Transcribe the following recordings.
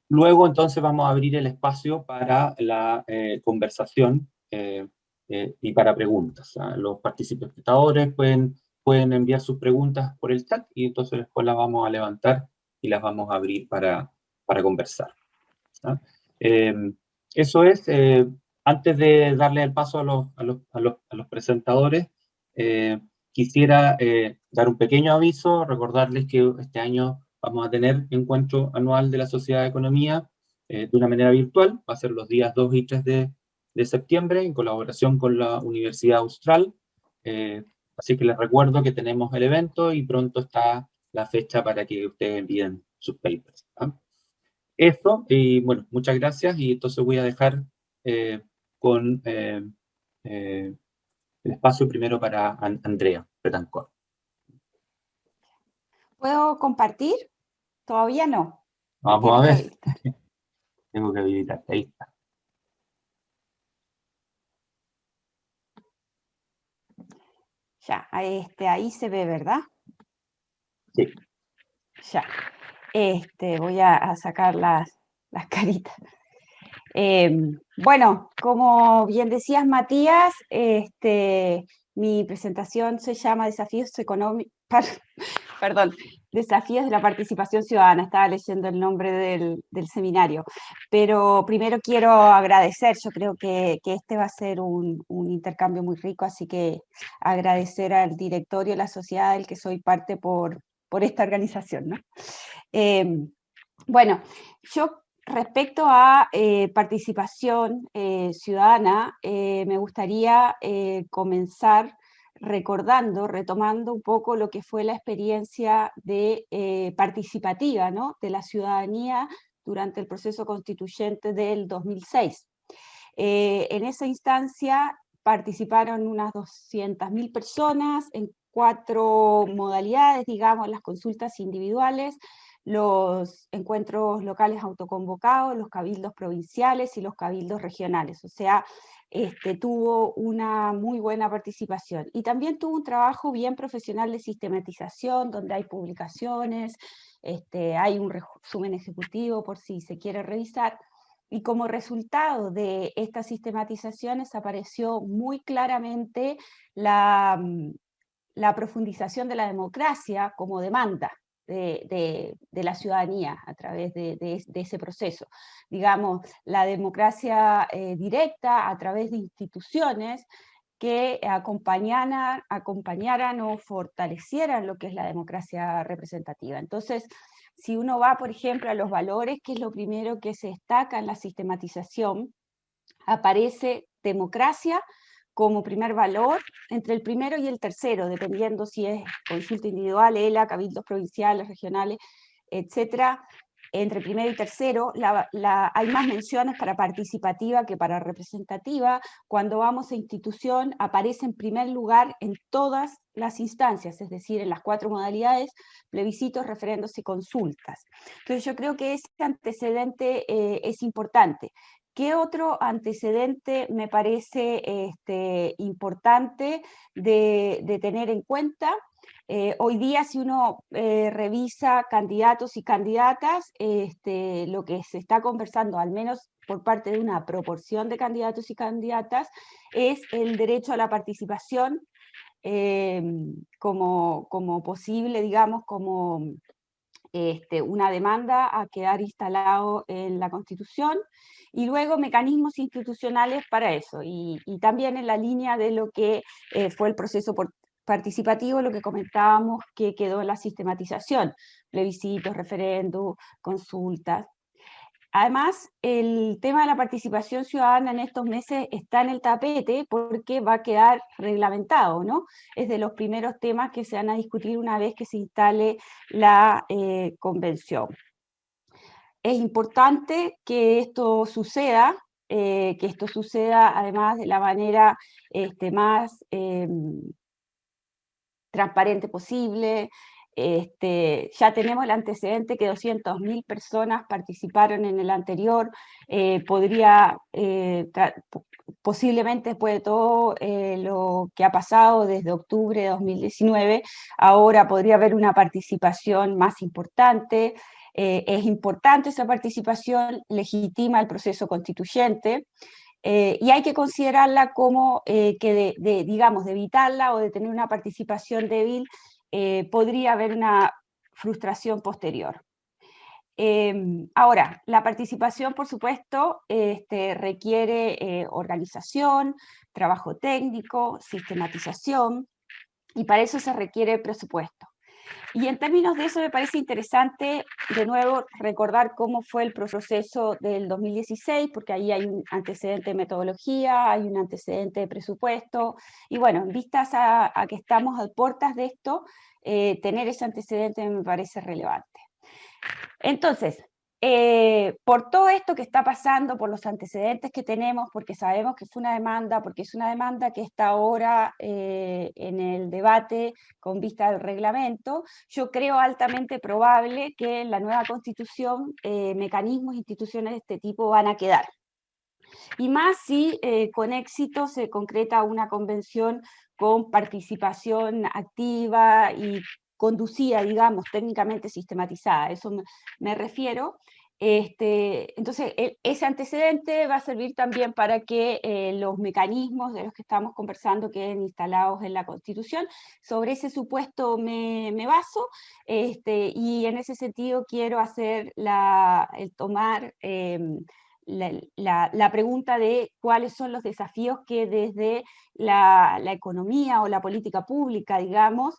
Luego entonces vamos a abrir el espacio para la conversación y para preguntas. Los participadores pueden enviar sus preguntas por el chat y entonces después las vamos a levantar y las vamos a abrir para conversar. ¿Ah? Eh, Eso es, antes de darle el paso a los presentadores, quisiera dar un pequeño aviso, recordarles que este año vamos a tener encuentro anual de la Sociedad de Economía de una manera virtual, va a ser los días 2 y 3 de septiembre, en colaboración con la Universidad Austral. Eh, Así que les recuerdo que tenemos el evento y pronto está la fecha para que ustedes envíen sus papers. ¿Ah? Eso, y bueno, muchas gracias, y entonces voy a dejar eh, con el espacio primero para Andrea Betancor. ¿Puedo compartir? Todavía no. Me Vamos a tienes que ver, habilitar. tengo que habilitarte, ahí está. Ya, ahí se ve, ¿verdad? Sí. Ya. Voy a sacar las caritas. Bueno, como bien decías, Matías, mi presentación se llama Desafíos Económicos, perdón, Desafíos de la Participación Ciudadana. Estaba leyendo el nombre del seminario. Pero primero quiero agradecer, yo creo que este va a ser un intercambio muy rico, así que agradecer al directorio de la sociedad del que soy parte por esta organización, ¿no? Bueno, yo respecto a participación ciudadana, me gustaría comenzar recordando, retomando un poco lo que fue la experiencia de, participativa, ¿no?, de la ciudadanía durante el proceso constituyente del 2006. En esa instancia participaron unas 200.000 personas en 4 modalidades, digamos, las consultas individuales, los encuentros locales autoconvocados, los cabildos provinciales y los cabildos regionales. O sea, tuvo una muy buena participación. Y también tuvo un trabajo bien profesional de sistematización, donde hay publicaciones, hay un resumen ejecutivo por si se quiere revisar. Y como resultado de estas sistematizaciones apareció muy claramente la profundización de la democracia como demanda de la ciudadanía a través de ese proceso. Digamos, la democracia directa a través de instituciones que acompañaran o fortalecieran lo que es la democracia representativa. Entonces, si uno va, por ejemplo, a los valores, que es lo primero que se destaca en la sistematización, aparece democracia como primer valor, entre el primero y el tercero, dependiendo si es consulta individual, ELA, cabildos provinciales, regionales, etcétera. Entre primero y tercero hay más menciones para participativa que para representativa. Cuando vamos a institución aparece en primer lugar en todas las instancias, es decir, en las 4 modalidades, plebiscitos, referendos y consultas. Entonces yo creo que ese antecedente es importante. ¿Qué otro antecedente me parece importante de tener en cuenta? Hoy día, si uno revisa candidatos y candidatas, lo que se está conversando, al menos por parte de una proporción de candidatos y candidatas, es el derecho a la participación como posible, digamos, como una demanda a quedar instalado en la Constitución, y luego mecanismos institucionales para eso, y también en la línea de lo que fue el proceso participativo, lo que comentábamos que quedó en la sistematización, plebiscitos, referéndum, consultas. Además, el tema de la participación ciudadana en estos meses está en el tapete porque va a quedar reglamentado, ¿no? Es de los primeros temas que se van a discutir una vez que se instale la convención. Es importante que esto suceda además de la manera más transparente posible. Ya tenemos el antecedente que 200.000 personas participaron en el anterior, posiblemente después de todo lo que ha pasado desde octubre de 2019, ahora podría haber una participación más importante. Es importante esa participación, legitima el proceso constituyente, y hay que considerarla como que digamos, de evitarla o de tener una participación débil, podría haber una frustración posterior. Ahora, la participación, por supuesto, requiere organización, trabajo técnico, sistematización, y para eso se requiere presupuesto. Y en términos de eso me parece interesante, de nuevo, recordar cómo fue el proceso del 2016, porque ahí hay un antecedente de metodología, hay un antecedente de presupuesto, y bueno, en vistas a que estamos a puertas de esto, tener ese antecedente me parece relevante. Entonces, por todo esto que está pasando, por los antecedentes que tenemos, porque sabemos que fue una demanda, porque es una demanda que está ahora en el debate con vista al reglamento, yo creo altamente probable que en la nueva constitución mecanismos e instituciones de este tipo van a quedar. Y más si con éxito se concreta una convención con participación activa y conducida, digamos, técnicamente sistematizada, a eso me refiero. Entonces, ese antecedente va a servir también para que los mecanismos de los que estamos conversando queden instalados en la Constitución. Sobre ese supuesto me baso, y en ese sentido quiero hacer el tomar la pregunta de cuáles son los desafíos que desde la economía o la política pública, digamos,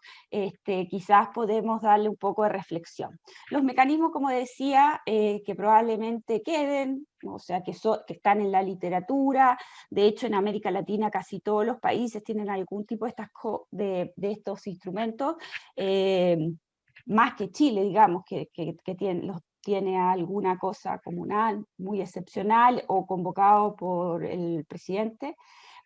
quizás podemos darle un poco de reflexión. Los mecanismos, como decía, que probablemente queden, o sea, que están en la literatura. De hecho, en América Latina casi todos los países tienen algún tipo de estos instrumentos, más que Chile, digamos, que tiene alguna cosa comunal, muy excepcional o convocado por el presidente,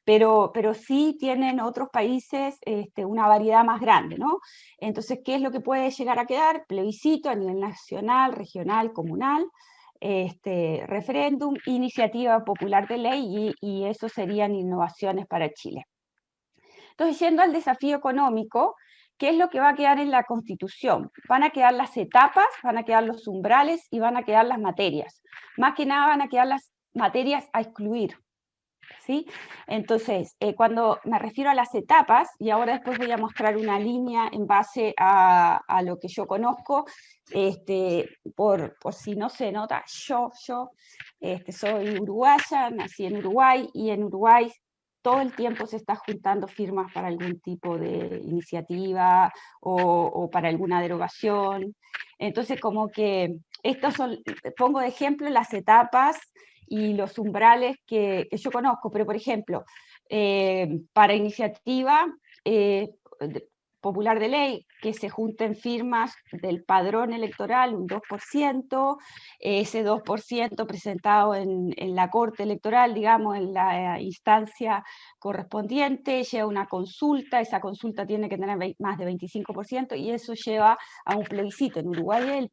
pero sí tienen otros países una variedad más grande, ¿no? Entonces, ¿qué es lo que puede llegar a quedar? Plebiscito a nivel nacional, regional, comunal, referéndum, iniciativa popular de ley, y eso serían innovaciones para Chile. Entonces, yendo al desafío económico, ¿qué es lo que va a quedar en la Constitución? Van a quedar las etapas, van a quedar los umbrales y van a quedar las materias. Más que nada van a quedar las materias a excluir, ¿sí? Entonces, cuando me refiero a las etapas, y ahora después voy a mostrar una línea en base a lo que yo conozco, por si no se nota, yo soy uruguaya, nací en Uruguay, y en Uruguay todo el tiempo se está juntando firmas para algún tipo de iniciativa o para alguna derogación. Entonces, como que estos son, pongo de ejemplo las etapas y los umbrales que yo conozco, pero por ejemplo, para iniciativa popular de ley, que se junten firmas del padrón electoral, un 2%, ese 2% presentado en la Corte Electoral, digamos, en la instancia correspondiente, lleva una consulta, esa consulta tiene que tener más de 25%, y eso lleva a un plebiscito. En Uruguay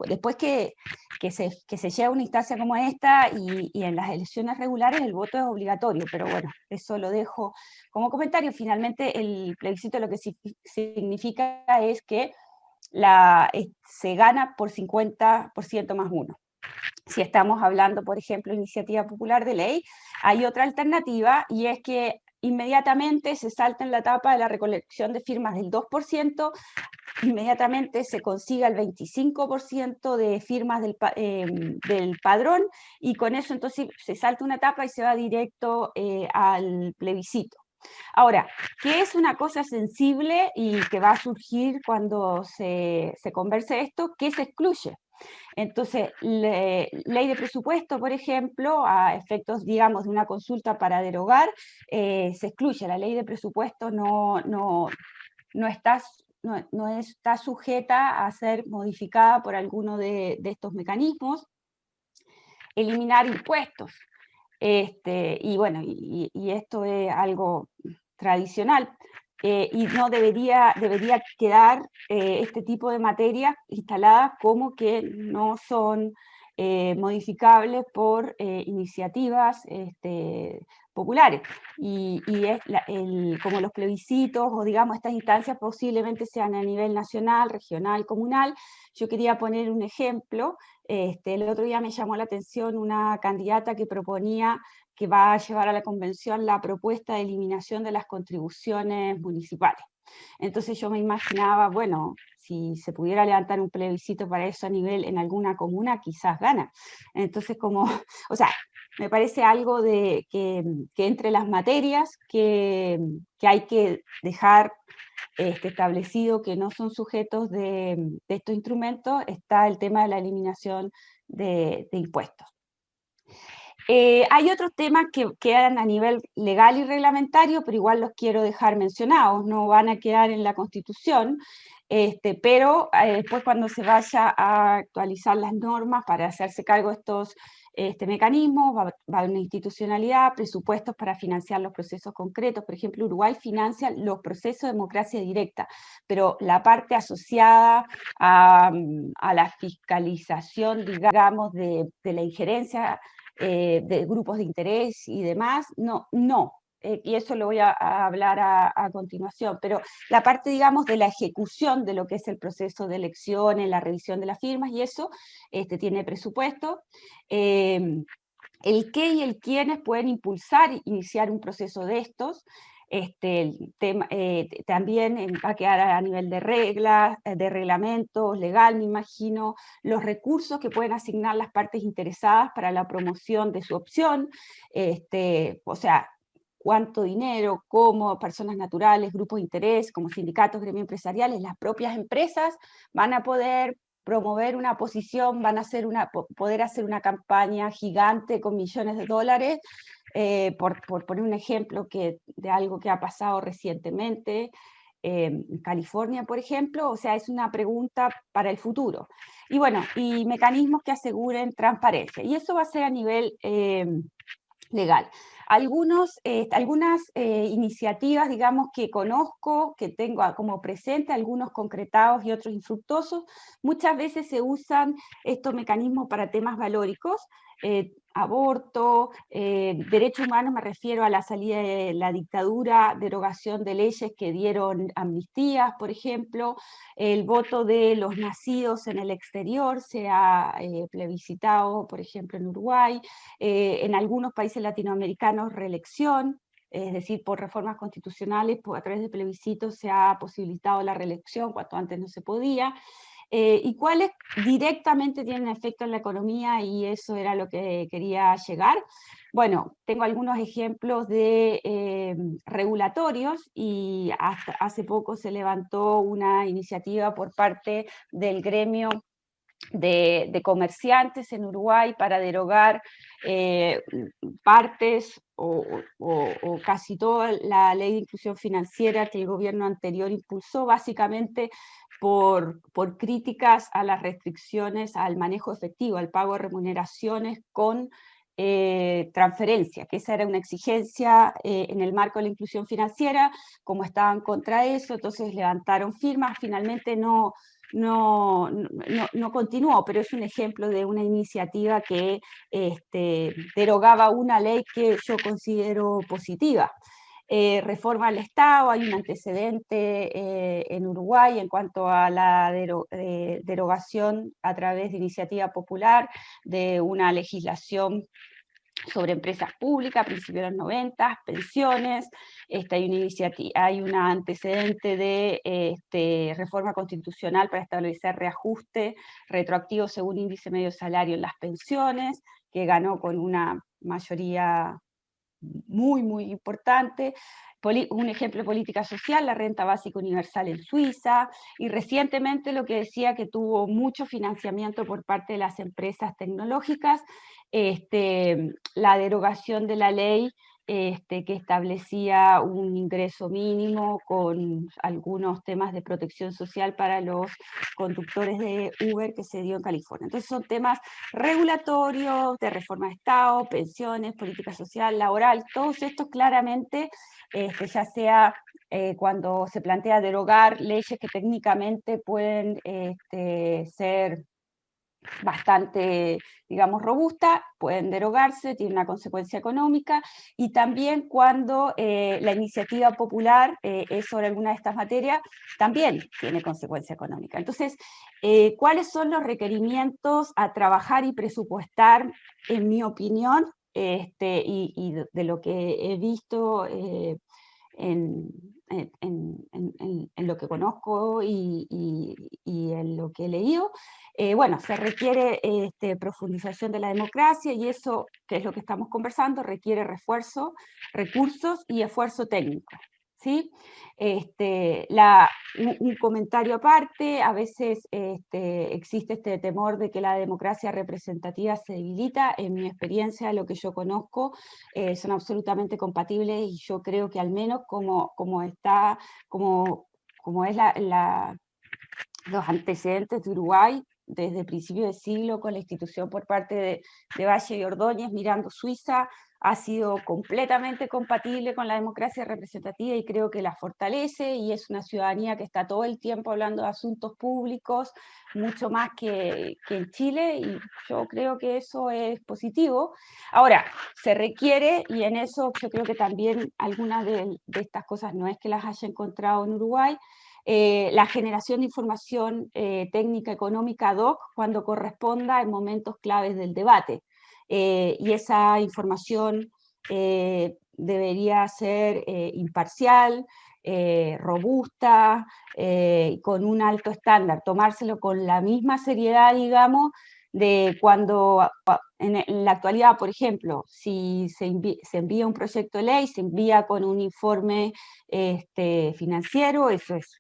después que se lleva a una instancia como esta, y en las elecciones regulares el voto es obligatorio, pero bueno, eso lo dejo como comentario. Finalmente el plebiscito lo que significa es que se gana por 50% más uno. Si estamos hablando, por ejemplo, de iniciativa popular de ley, hay otra alternativa, y es que inmediatamente se salta en la etapa de la recolección de firmas del 2%, inmediatamente se consiga el 25% de firmas del padrón, y con eso entonces se salta una etapa y se va directo al plebiscito. Ahora, ¿qué es una cosa sensible y que va a surgir cuando se converse esto? ¿Qué se excluye? Entonces, ley de presupuesto, por ejemplo, a efectos, digamos, de una consulta para derogar, se excluye. La ley de presupuesto no está sujeta a ser modificada por alguno de estos mecanismos. Eliminar impuestos. Y bueno, y esto es algo tradicional, y no debería quedar este tipo de materias instaladas como que no son modificables por iniciativas populares. Y es como los plebiscitos, o digamos estas instancias posiblemente sean a nivel nacional, regional, comunal. Yo quería poner un ejemplo. El otro día me llamó la atención una candidata que proponía que va a llevar a la convención la propuesta de eliminación de las contribuciones municipales. Entonces yo me imaginaba, bueno, si se pudiera levantar un plebiscito para eso a nivel en alguna comuna, quizás gana. Entonces o sea, me parece algo que entre las materias que hay que dejar establecido que no son sujetos de estos instrumentos, está el tema de la eliminación de impuestos. Hay otros temas que quedan a nivel legal y reglamentario, pero igual los quiero dejar mencionados, no van a quedar en la Constitución, pero después cuando se vaya a actualizar las normas para hacerse cargo de estos mecanismos, va a haber una institucionalidad, presupuestos para financiar los procesos concretos. Por ejemplo, Uruguay financia los procesos de democracia directa, pero la parte asociada a la fiscalización, digamos, de la injerencia de grupos de interés y demás, no. Y eso lo voy a hablar a continuación, pero la parte, digamos, de la ejecución de lo que es el proceso de elecciones, la revisión de las firmas, y eso tiene presupuesto. El qué y el quiénes pueden impulsar, iniciar un proceso de estos. El tema, también va a quedar a nivel de reglas, de reglamentos, legal, me imagino, los recursos que pueden asignar las partes interesadas para la promoción de su opción, o sea, cuánto dinero, cómo personas naturales, grupos de interés, como sindicatos, gremios empresariales, las propias empresas van a poder promover una posición, van a poder hacer una campaña gigante con millones de dólares, por poner un ejemplo de algo que ha pasado recientemente, en California, por ejemplo. O sea, es una pregunta para el futuro. Y bueno, y mecanismos que aseguren transparencia. Y eso va a ser a nivel legal. Algunas iniciativas, digamos, que conozco, que tengo como presente, algunos concretados y otros infructuosos, muchas veces se usan estos mecanismos para temas valóricos, aborto, derechos humanos, me refiero a la salida de la dictadura, derogación de leyes que dieron amnistías, por ejemplo, el voto de los nacidos en el exterior se ha plebiscitado, por ejemplo, en Uruguay, en algunos países latinoamericanos reelección, es decir, por reformas constitucionales, a través de plebiscitos se ha posibilitado la reelección, cuando antes no se podía, y cuáles directamente tienen efecto en la economía, y eso era lo que quería llegar. Bueno, tengo algunos ejemplos de regulatorios, y hasta hace poco se levantó una iniciativa por parte del gremio de comerciantes en Uruguay para derogar partes o casi toda la ley de inclusión financiera que el gobierno anterior impulsó, básicamente por críticas a las restricciones al manejo efectivo, al pago de remuneraciones con transferencia, que esa era una exigencia en el marco de la inclusión financiera. Como estaban contra eso, entonces levantaron firmas. Finalmente no continuó, pero es un ejemplo de una iniciativa que derogaba una ley que yo considero positiva. Reforma al Estado, hay un antecedente en Uruguay en cuanto a la derogación a través de iniciativa popular de una legislación sobre empresas públicas a principios de los 90, pensiones. Hay un antecedente de reforma constitucional para establecer reajuste retroactivo según índice medio salario en las pensiones, que ganó con una mayoría muy, muy importante. Un ejemplo de política social, la renta básica universal en Suiza, y recientemente lo que decía, que tuvo mucho financiamiento por parte de las empresas tecnológicas, la derogación de la ley que establecía un ingreso mínimo con algunos temas de protección social para los conductores de Uber que se dio en California. Entonces son temas regulatorios, de reforma de Estado, pensiones, política social, laboral, todos estos claramente, ya sea cuando se plantea derogar leyes que técnicamente pueden ser bastante, digamos, robusta, pueden derogarse, tiene una consecuencia económica, y también cuando la iniciativa popular es sobre alguna de estas materias, también tiene consecuencia económica. Entonces, ¿cuáles son los requerimientos a trabajar y presupuestar, en mi opinión, y de lo que he visto en, en lo que conozco y en lo que he leído? Bueno, se requiere profundización de la democracia, y eso, que es lo que estamos conversando, requiere refuerzo, recursos y esfuerzo técnico. ¿Sí? Un comentario aparte: a veces existe este temor de que la democracia representativa se debilita. En mi experiencia, lo que yo conozco, son absolutamente compatibles, y yo creo que al menos como es los antecedentes de Uruguay desde principios de siglo, con la institución por parte de Valle y Ordóñez, mirando Suiza, ha sido completamente compatible con la democracia representativa, y creo que la fortalece, y es una ciudadanía que está todo el tiempo hablando de asuntos públicos, mucho más que en Chile, y yo creo que eso es positivo. Ahora, se requiere, y en eso yo creo que también algunas de estas cosas no es que las haya encontrado en Uruguay, la generación de información técnica económica ad hoc cuando corresponda en momentos claves del debate. Y esa información debería ser imparcial, robusta, con un alto estándar, tomárselo con la misma seriedad, digamos, de cuando en la actualidad, por ejemplo, si se envía un proyecto de ley, se envía con un informe financiero. Eso es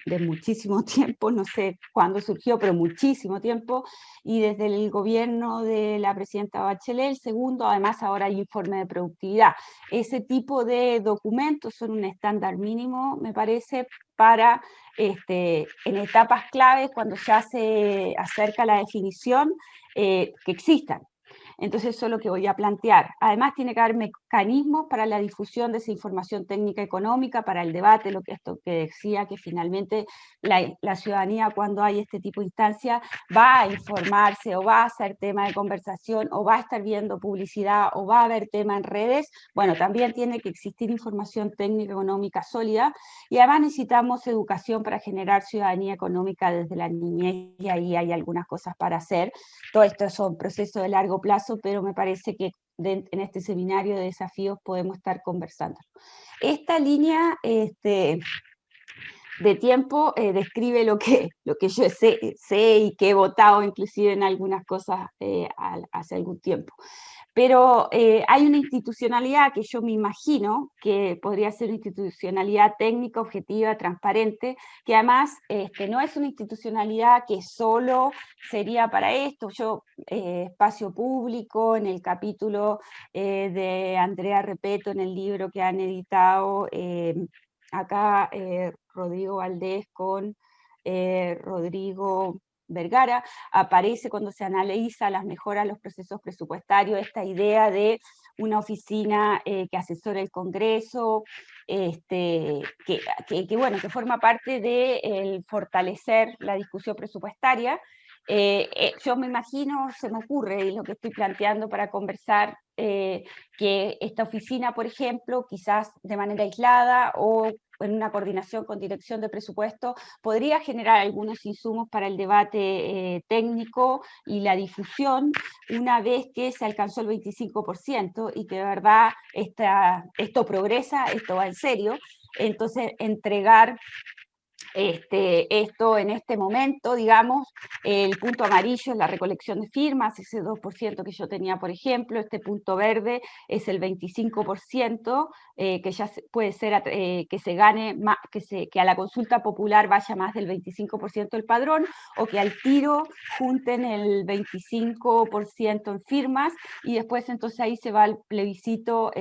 de muchísimo tiempo, no sé cuándo surgió, pero muchísimo tiempo, y desde el gobierno de la presidenta Bachelet, el segundo, además ahora hay informe de productividad. Ese tipo de documentos son un estándar mínimo, me parece, para en etapas claves, cuando ya se acerca la definición, que existan. Entonces, eso es lo que voy a plantear. Además, tiene que haber mecanismos para la difusión de esa información técnica económica, para el debate, lo que esto que decía, que finalmente la ciudadanía, cuando hay este tipo de instancia, va a informarse, o va a ser tema de conversación, o va a estar viendo publicidad, o va a haber tema en redes. Bueno, también tiene que existir información técnica económica sólida, y además necesitamos educación para generar ciudadanía económica desde la niñez, y ahí hay algunas cosas para hacer. Todo esto son procesos de largo plazo, pero me parece que en este seminario de desafíos podemos estar conversando. Esta línea de tiempo describe lo que yo sé y que he votado inclusive en algunas cosas hace algún tiempo. Pero hay una institucionalidad que yo me imagino que podría ser una institucionalidad técnica, objetiva, transparente, que además no es una institucionalidad que solo sería para esto. Espacio Público, en el capítulo de Andrea Repeto, en el libro que han editado acá Rodrigo Valdés con Rodrigo Vergara, aparece, cuando se analiza las mejoras a los procesos presupuestarios, esta idea de una oficina que asesora el Congreso, bueno, que forma parte de fortalecer la discusión presupuestaria. Yo me imagino, se me ocurre, y lo que estoy planteando para conversar, que esta oficina, por ejemplo, quizás de manera aislada o en una coordinación con dirección de presupuesto, podría generar algunos insumos para el debate técnico y la difusión, una vez que se alcanzó el 25% y que de verdad esto progresa, esto va en serio. Entonces, entregar esto en este momento, digamos, el punto amarillo es la recolección de firmas, ese 2% que yo tenía, por ejemplo. Este punto verde es el 25%, que ya puede ser que se gane más, que a la consulta popular vaya más del 25% del padrón, o que al tiro junten el 25% en firmas, y después entonces ahí se va al plebiscito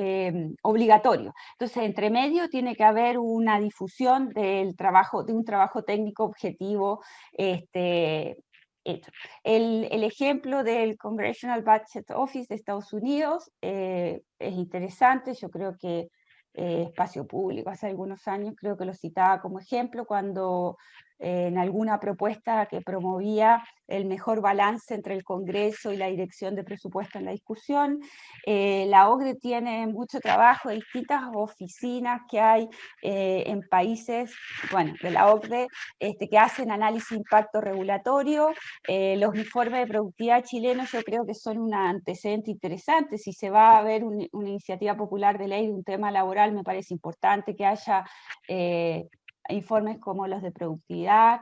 obligatorio. Entonces, entre medio tiene que haber una difusión del trabajo, de un trabajo técnico objetivo hecho. El ejemplo del Congressional Budget Office de Estados Unidos es interesante. Yo creo que Espacio Público hace algunos años creo que lo citaba como ejemplo, cuando en alguna propuesta que promovía el mejor balance entre el Congreso y la Dirección de Presupuesto en la discusión. La OCDE tiene mucho trabajo, distintas oficinas que hay en países, bueno, de la OCDE, que hacen análisis de impacto regulatorio. Los informes de productividad chilenos yo creo que son un antecedente interesante. Si se va a ver una iniciativa popular de ley de un tema laboral, me parece importante que haya informes como los de productividad,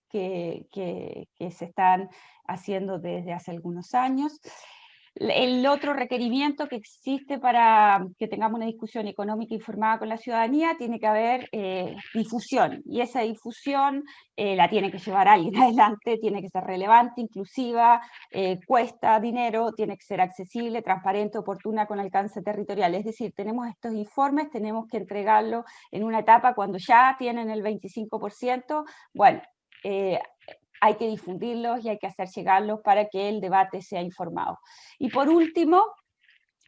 que se están haciendo desde hace algunos años. El otro requerimiento que existe para que tengamos una discusión económica informada con la ciudadanía, tiene que haber difusión, y esa difusión la tiene que llevar alguien adelante, tiene que ser relevante, inclusiva, cuesta dinero, tiene que ser accesible, transparente, oportuna, con alcance territorial. Es decir, tenemos estos informes, tenemos que entregarlos en una etapa cuando ya tienen el 25%, bueno, hay que difundirlos y hay que hacer llegarlos para que el debate sea informado. Y por último,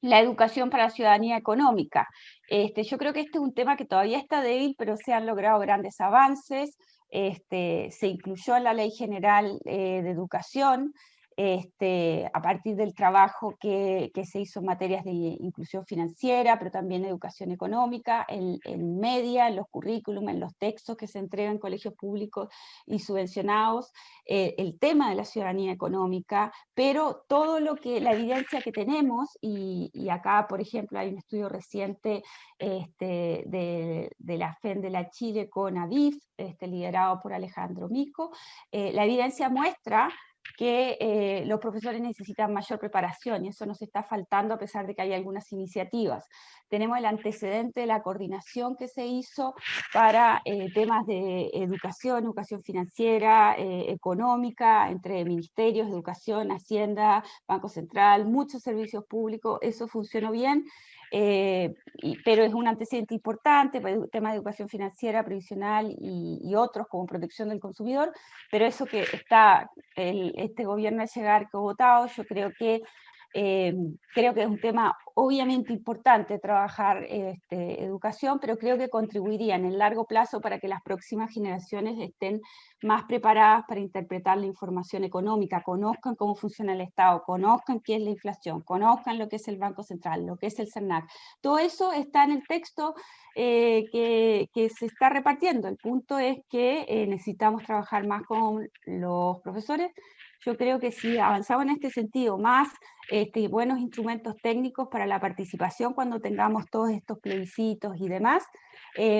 la educación para la ciudadanía económica. Yo creo que este es un tema que todavía está débil, pero se han logrado grandes avances. Se incluyó en la Ley General de Educación, a partir del trabajo que se hizo en materias de inclusión financiera, pero también educación económica, en media, en los currículum, en los textos que se entregan en colegios públicos y subvencionados, el tema de la ciudadanía económica, pero todo lo que, la evidencia que tenemos, y acá, por ejemplo, hay un estudio reciente de la FEN de la Chile con ADIF, liderado por Alejandro Mico. La evidencia muestra que los profesores necesitan mayor preparación, y eso nos está faltando a pesar de que hay algunas iniciativas. Tenemos el antecedente de la coordinación que se hizo para temas de educación financiera, económica, entre ministerios, educación, Hacienda, Banco Central, muchos servicios públicos. Eso funcionó bien, pero es un antecedente importante para el tema de educación financiera, previsional y otros como protección del consumidor, pero eso que está este gobierno a llegar votado, yo creo que es un tema obviamente importante trabajar educación, pero creo que contribuiría en el largo plazo para que las próximas generaciones estén más preparadas para interpretar la información económica, conozcan cómo funciona el Estado, conozcan qué es la inflación, conozcan lo que es el Banco Central, lo que es el CERNAC. Todo eso está en el texto que se está repartiendo. El punto es que necesitamos trabajar más con los profesores. Yo creo que si avanzamos en este sentido, más buenos instrumentos técnicos para la participación cuando tengamos todos estos plebiscitos y demás,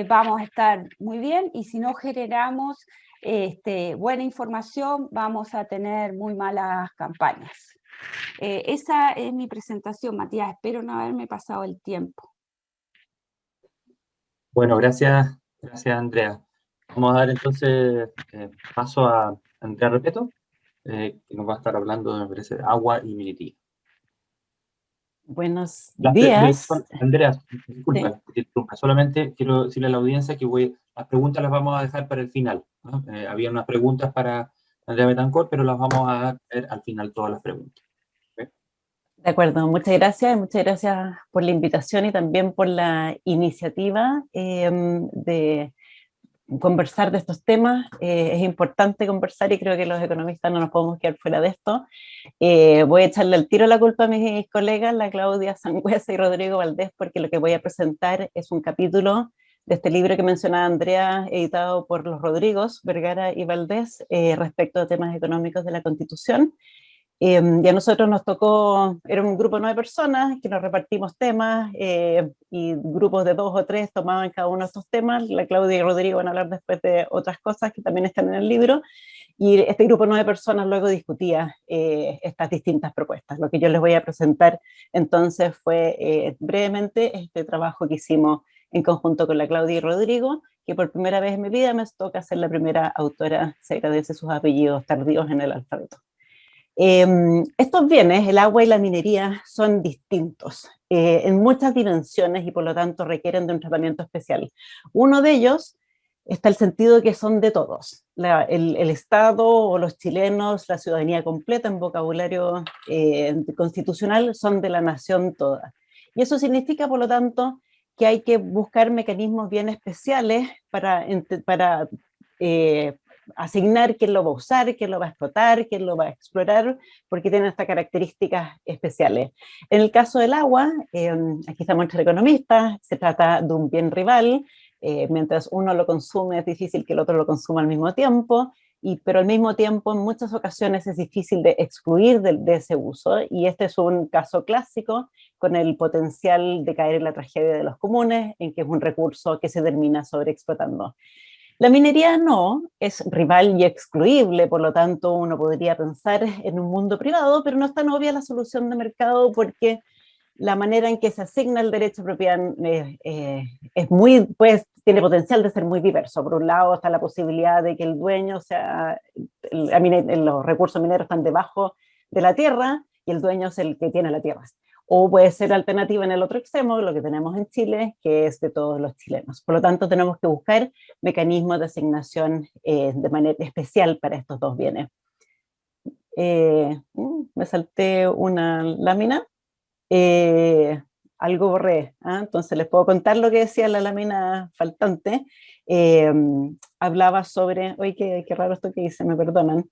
vamos a estar muy bien, y si no generamos buena información, vamos a tener muy malas campañas. Esa es mi presentación, Matías, espero no haberme pasado el tiempo. Bueno, gracias, Andrea. Vamos a dar entonces paso a Andrea Repeto, que nos va a estar hablando, me parece, de agua y minería. Buenos días. Andrea, disculpa, ¿sí? Solamente quiero decirle a la audiencia que las preguntas las vamos a dejar para el final, ¿no? Había unas preguntas para Andrea Betancourt, pero las vamos a ver al final todas las preguntas. ¿Okay? De acuerdo, muchas gracias por la invitación y también por la iniciativa de conversar de estos temas. Es importante conversar y creo que los economistas no nos podemos quedar fuera de esto. Voy a echarle el tiro la culpa a mis colegas, la Claudia Sangüesa y Rodrigo Valdés, porque lo que voy a presentar es un capítulo de este libro que mencionaba Andrea, editado por los Rodrigos, Vergara y Valdés, respecto a temas económicos de la Constitución. Y a nosotros nos tocó, era un grupo de 9 personas que nos repartimos temas y grupos de 2 o 3 tomaban cada uno de estos temas. La Claudia y Rodrigo van a hablar después de otras cosas que también están en el libro, y este grupo de 9 personas luego discutía estas distintas propuestas. Lo que yo les voy a presentar entonces fue brevemente este trabajo que hicimos en conjunto con la Claudia y Rodrigo, que por primera vez en mi vida me toca ser la primera autora, se agradece sus apellidos tardíos en el alfabeto. Estos bienes, el agua y la minería, son distintos en muchas dimensiones y por lo tanto requieren de un tratamiento especial. Uno de ellos está el sentido de que son de todos. El Estado o los chilenos, la ciudadanía completa en vocabulario constitucional, son de la nación toda. Y eso significa, por lo tanto, que hay que buscar mecanismos bien especiales para asignar quién lo va a usar, quién lo va a explotar, quién lo va a explorar, porque tiene estas características especiales. En el caso del agua, aquí estamos entre economistas, se trata de un bien rival, mientras uno lo consume es difícil que el otro lo consuma al mismo tiempo, pero al mismo tiempo en muchas ocasiones es difícil de excluir de ese uso, y este es un caso clásico con el potencial de caer en la tragedia de los comunes, en que es un recurso que se termina sobreexplotando. La minería no, es rival y excluible, por lo tanto uno podría pensar en un mundo privado, pero no es tan obvia la solución de mercado porque la manera en que se asigna el derecho de propiedad es muy, pues, tiene potencial de ser muy diverso. Por un lado está la posibilidad de que el dueño sea, los recursos mineros están debajo de la tierra y el dueño es el que tiene la tierra. O puede ser alternativa en el otro extremo, lo que tenemos en Chile, que es de todos los chilenos. Por lo tanto, tenemos que buscar mecanismos de asignación de manera especial para estos dos bienes. Me salté una lámina. Algo borré, entonces les puedo contar lo que decía la lámina faltante. Hablaba sobre, oye, qué raro esto que hice, me perdonan.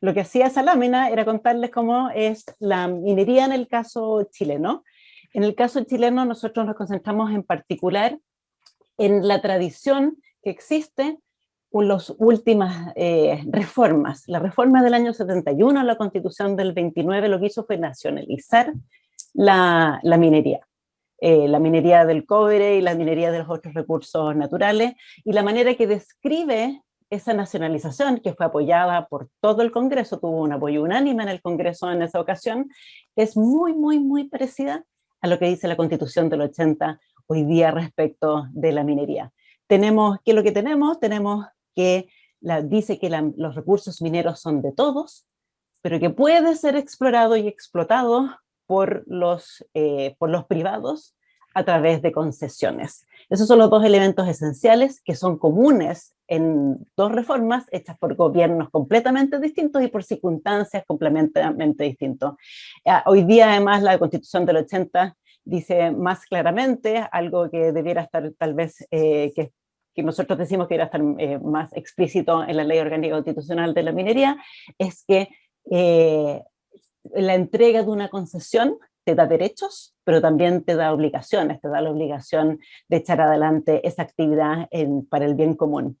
Lo que hacía esa lámina era contarles cómo es la minería en el caso chileno. En el caso chileno nosotros nos concentramos en particular en la tradición que existe con las últimas reformas. La reforma del año 71, la Constitución del 29, lo que hizo fue nacionalizar la minería. La minería del cobre y la minería de los otros recursos naturales, y la manera que describe esa nacionalización, que fue apoyada por todo el Congreso, tuvo un apoyo unánime en el Congreso en esa ocasión, es muy, muy, muy parecida a lo que dice la Constitución del 80 hoy día respecto de la minería. Tenemos, ¿qué es lo que tenemos? Tenemos que dice que los recursos mineros son de todos, pero que puede ser explorado y explotado por los privados a través de concesiones. Esos son los dos elementos esenciales que son comunes en dos reformas hechas por gobiernos completamente distintos y por circunstancias completamente distintas. Hoy día, además, la Constitución del 80 dice más claramente algo que debiera estar tal vez, que nosotros decimos que debiera estar más explícito en la Ley Orgánica Constitucional de la Minería, es que la entrega de una concesión te da derechos, pero también te da obligaciones, te da la obligación de echar adelante esa actividad para el bien común.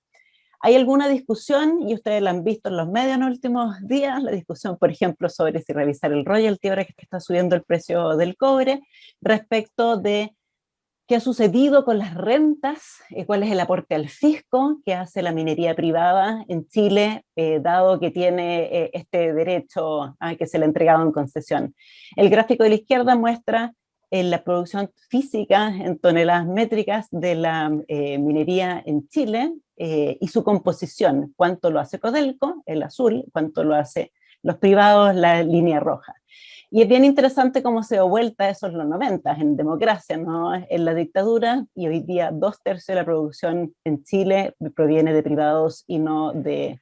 Hay alguna discusión, y ustedes la han visto en los medios en los últimos días, la discusión, por ejemplo, sobre si revisar el royalty ahora que está subiendo el precio del cobre, respecto de qué ha sucedido con las rentas, cuál es el aporte al fisco que hace la minería privada en Chile, dado que tiene este derecho a que se le ha entregado en concesión. El gráfico de la izquierda muestra la producción física en toneladas métricas de la minería en Chile y su composición, cuánto lo hace Codelco, el azul, cuánto lo hace los privados, la línea roja. Y es bien interesante cómo se dio vuelta eso en los 90, en democracia, ¿no? En la dictadura, y hoy día 2/3 de la producción en Chile proviene de privados y no de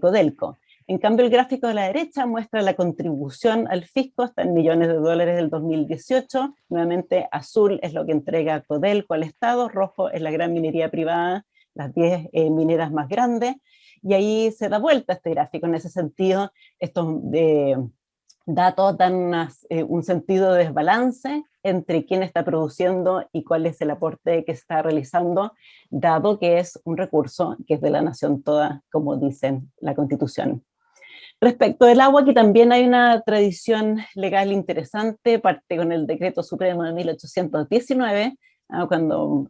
Codelco. En cambio, el gráfico de la derecha muestra la contribución al fisco, está en millones de dólares del 2018. Nuevamente, azul es lo que entrega Codelco al Estado, rojo es la gran minería privada, las 10 mineras más grandes, y ahí se da vuelta este gráfico. En ese sentido, estos datos dan un sentido de desbalance entre quién está produciendo y cuál es el aporte que está realizando, dado que es un recurso que es de la nación toda, como dice la Constitución. Respecto del agua, aquí también hay una tradición legal interesante, parte con el Decreto Supremo de 1819, cuando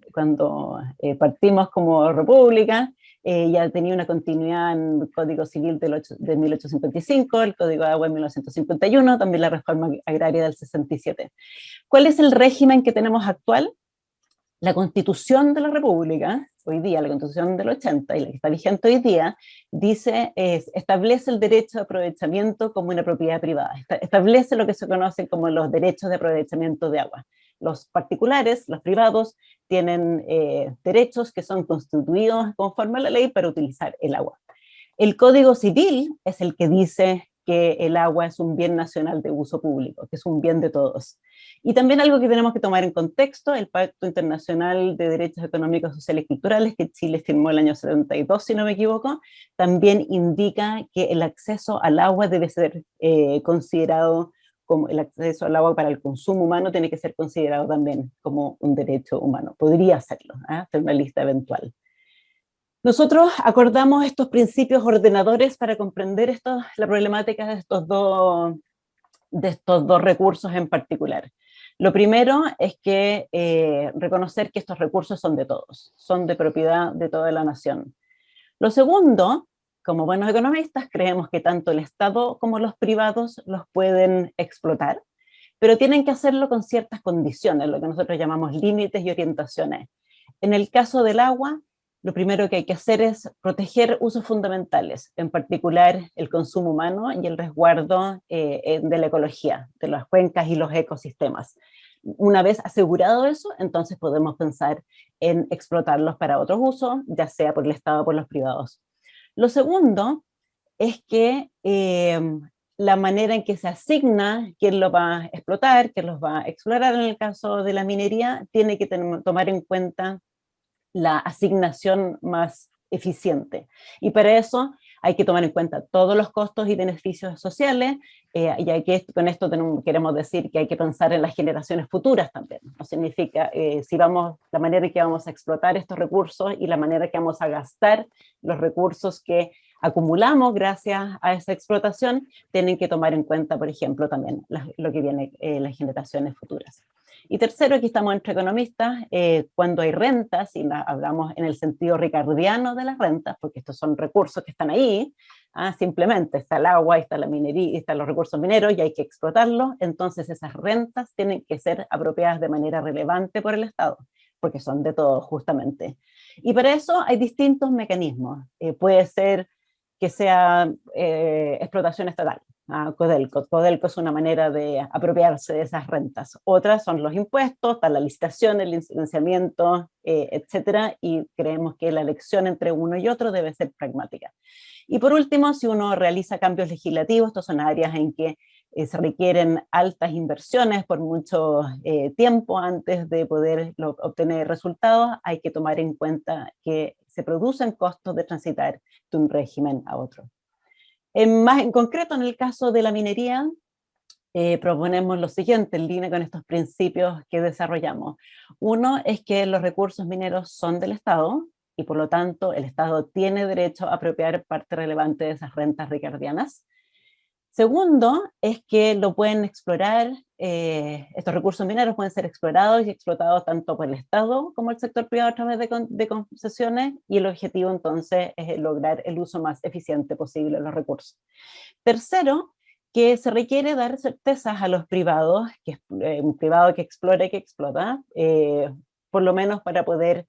partimos como república. Ya tenía una continuidad en el Código Civil de 1855, el Código de Agua de 1951, también la reforma agraria del 67. ¿Cuál es el régimen que tenemos actual? La Constitución de la República, hoy día, la Constitución del 80, y la que está vigente hoy día, establece el derecho de aprovechamiento como una propiedad privada, establece lo que se conoce como los derechos de aprovechamiento de agua. Los particulares, los privados, tienen derechos que son constituidos conforme a la ley para utilizar el agua. El Código Civil es el que dice que el agua es un bien nacional de uso público, que es un bien de todos. Y también algo que tenemos que tomar en contexto, el Pacto Internacional de Derechos Económicos, Sociales y Culturales, que Chile firmó el año 72, si no me equivoco, también indica que el acceso al agua debe ser considerado como el acceso al agua para el consumo humano tiene que ser considerado también como un derecho humano. Podría serlo, hacer una lista eventual. Nosotros acordamos estos principios ordenadores para comprender la problemática de estos dos recursos en particular. Lo primero es que reconocer que estos recursos son de todos, son de propiedad de toda la nación. Lo segundo, como buenos economistas, creemos que tanto el Estado como los privados los pueden explotar, pero tienen que hacerlo con ciertas condiciones, lo que nosotros llamamos límites y orientaciones. En el caso del agua, lo primero que hay que hacer es proteger usos fundamentales, en particular el consumo humano y el resguardo de la ecología, de las cuencas y los ecosistemas. Una vez asegurado eso, entonces podemos pensar en explotarlos para otros usos, ya sea por el Estado o por los privados. Lo segundo es que la manera en que se asigna quién lo va a explotar, quién los va a explorar en el caso de la minería, tiene que tomar en cuenta la asignación más eficiente. Y para eso hay que tomar en cuenta todos los costos y beneficios sociales, y con esto queremos decir que hay que pensar en las generaciones futuras también. No significa, la manera en que vamos a explotar estos recursos y la manera en que vamos a gastar los recursos que acumulamos gracias a esa explotación, tienen que tomar en cuenta, por ejemplo, también lo que viene las generaciones futuras. Y tercero, aquí estamos entre economistas, cuando hay rentas, y hablamos en el sentido ricardiano de las rentas, porque estos son recursos que están ahí, simplemente está el agua, está la minería, están los recursos mineros y hay que explotarlos, entonces esas rentas tienen que ser apropiadas de manera relevante por el Estado, porque son de todos justamente. Y para eso hay distintos mecanismos, puede ser que sea explotación estatal. Codelco. Codelco es una manera de apropiarse de esas rentas. Otras son los impuestos, está la licitación, el licenciamiento, etcétera, y creemos que la elección entre uno y otro debe ser pragmática. Y por último, si uno realiza cambios legislativos, estas son áreas en que se requieren altas inversiones por mucho tiempo antes de poder obtener resultados, hay que tomar en cuenta que se producen costos de transitar de un régimen a otro. Más en concreto, en el caso de la minería, proponemos lo siguiente en línea con estos principios que desarrollamos. Uno es que los recursos mineros son del Estado y por lo tanto el Estado tiene derecho a apropiar parte relevante de esas rentas ricardianas. Segundo es que lo pueden explorar, estos recursos mineros pueden ser explorados y explotados tanto por el Estado como el sector privado a través de concesiones, y el objetivo entonces es lograr el uso más eficiente posible de los recursos. Tercero, que se requiere dar certezas a los privados, un privado que explora y que explota, por lo menos para poder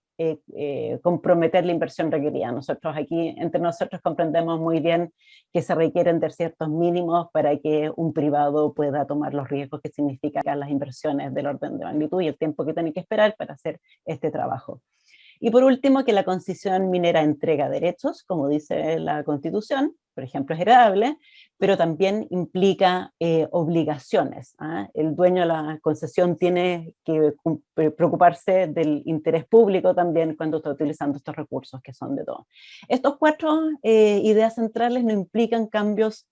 comprometer la inversión requerida. Nosotros aquí, entre nosotros, comprendemos muy bien que se requieren de ciertos mínimos para que un privado pueda tomar los riesgos que significan las inversiones del orden de magnitud y el tiempo que tiene que esperar para hacer este trabajo. Y por último, que la concesión minera entrega derechos, como dice la Constitución, por ejemplo, es heredable, pero también implica obligaciones. El dueño de la concesión tiene que preocuparse del interés público también cuando está utilizando estos recursos que son de todos. Estos 4 ideas centrales no implican cambios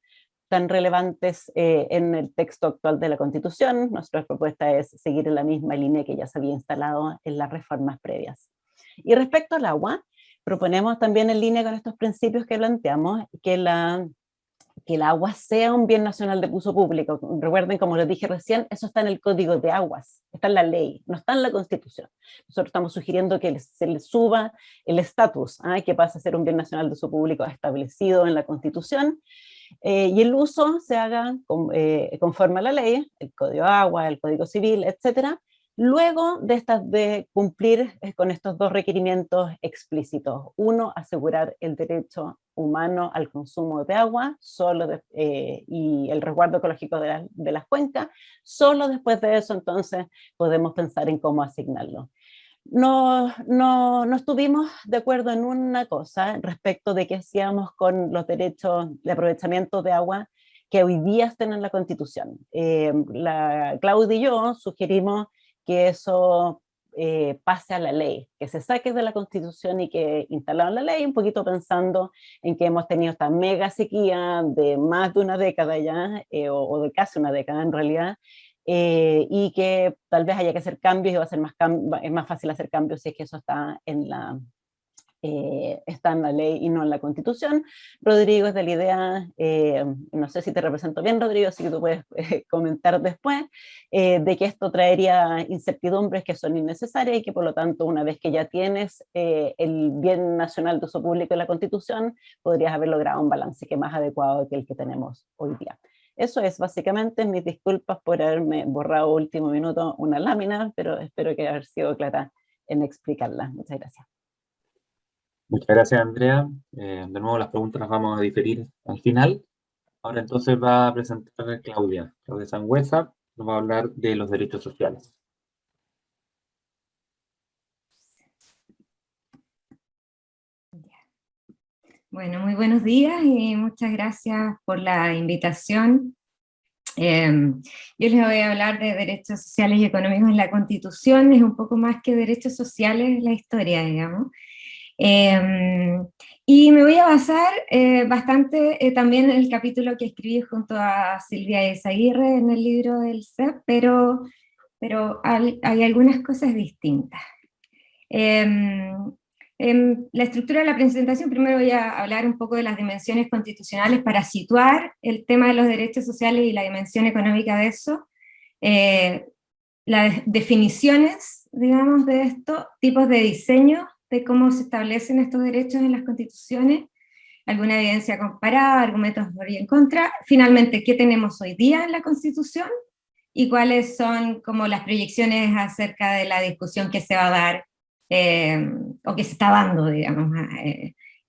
tan relevantes en el texto actual de la Constitución. Nuestra propuesta es seguir en la misma línea que ya se había instalado en las reformas previas. Y respecto al agua, proponemos también en línea con estos principios que planteamos que el agua sea un bien nacional de uso público. Recuerden, como les dije recién, eso está en el Código de Aguas, está en la ley, no está en la Constitución. Nosotros estamos sugiriendo que se le suba el estatus, que pase a ser un bien nacional de uso público establecido en la Constitución, y el uso se haga conforme a la ley, el Código de Agua, el Código Civil, etcétera, luego de cumplir con estos 2 requerimientos explícitos. Uno, asegurar el derecho humano al consumo de agua y el resguardo ecológico de las cuencas. Solo después de eso, entonces, podemos pensar en cómo asignarlo. No estuvimos de acuerdo en una cosa respecto de qué hacíamos con los derechos de aprovechamiento de agua que hoy día estén en la Constitución. La Claudia y yo sugerimos que eso pase a la ley, que se saque de la Constitución y que instalaran la ley, un poquito pensando en que hemos tenido esta mega sequía de más de una década ya, o de casi una década en realidad, y que tal vez haya que hacer cambios y va a ser es más fácil hacer cambios si es que eso está en la ley y no en la Constitución. Rodrigo es de la idea, no sé si te represento bien, Rodrigo, así que tú puedes comentar después, de que esto traería incertidumbres que son innecesarias y que por lo tanto una vez que ya tienes el bien nacional de uso público en la Constitución, podrías haber logrado un balance que es más adecuado que el que tenemos hoy día. Eso es básicamente, mis disculpas por haberme borrado último minuto una lámina, pero espero que haber sido clara en explicarla. Muchas gracias. Muchas gracias, Andrea. De nuevo, las preguntas las vamos a diferir al final. Ahora entonces va a presentar Claudia Sangüesa, nos va a hablar de los derechos sociales. Bueno, muy buenos días y muchas gracias por la invitación. Yo les voy a hablar de derechos sociales y económicos en la Constitución, es un poco más que derechos sociales la historia, digamos. Y me voy a basar bastante también en el capítulo que escribí junto a Silvia Eizaguirre en el libro del CEP, pero hay algunas cosas distintas. En la estructura de la presentación, primero voy a hablar un poco de las dimensiones constitucionales para situar el tema de los derechos sociales y la dimensión económica de eso, las definiciones, digamos, de esto, tipos de diseño, de cómo se establecen estos derechos en las constituciones, alguna evidencia comparada, argumentos a favor y en contra, finalmente, ¿qué tenemos hoy día en la Constitución? Y cuáles son como las proyecciones acerca de la discusión que se va a dar, o que se está dando, digamos,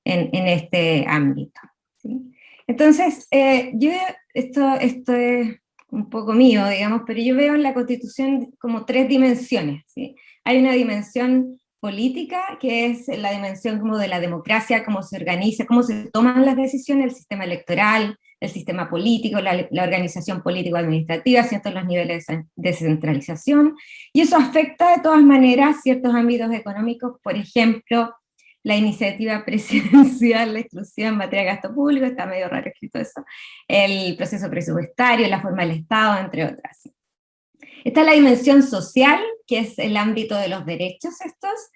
en este ámbito, ¿sí? Entonces, esto es un poco mío, digamos, pero yo veo en la Constitución como tres dimensiones, ¿sí? Hay una dimensión política, que es la dimensión como de la democracia, cómo se organiza, cómo se toman las decisiones, el sistema electoral, el sistema político, la organización político-administrativa, ciertos los niveles de descentralización, y eso afecta de todas maneras ciertos ámbitos económicos, por ejemplo, la iniciativa presidencial exclusiva en materia de gasto público, está medio raro escrito eso, el proceso presupuestario, la forma del Estado, entre otras. Está la dimensión social, que es el ámbito de los derechos estos,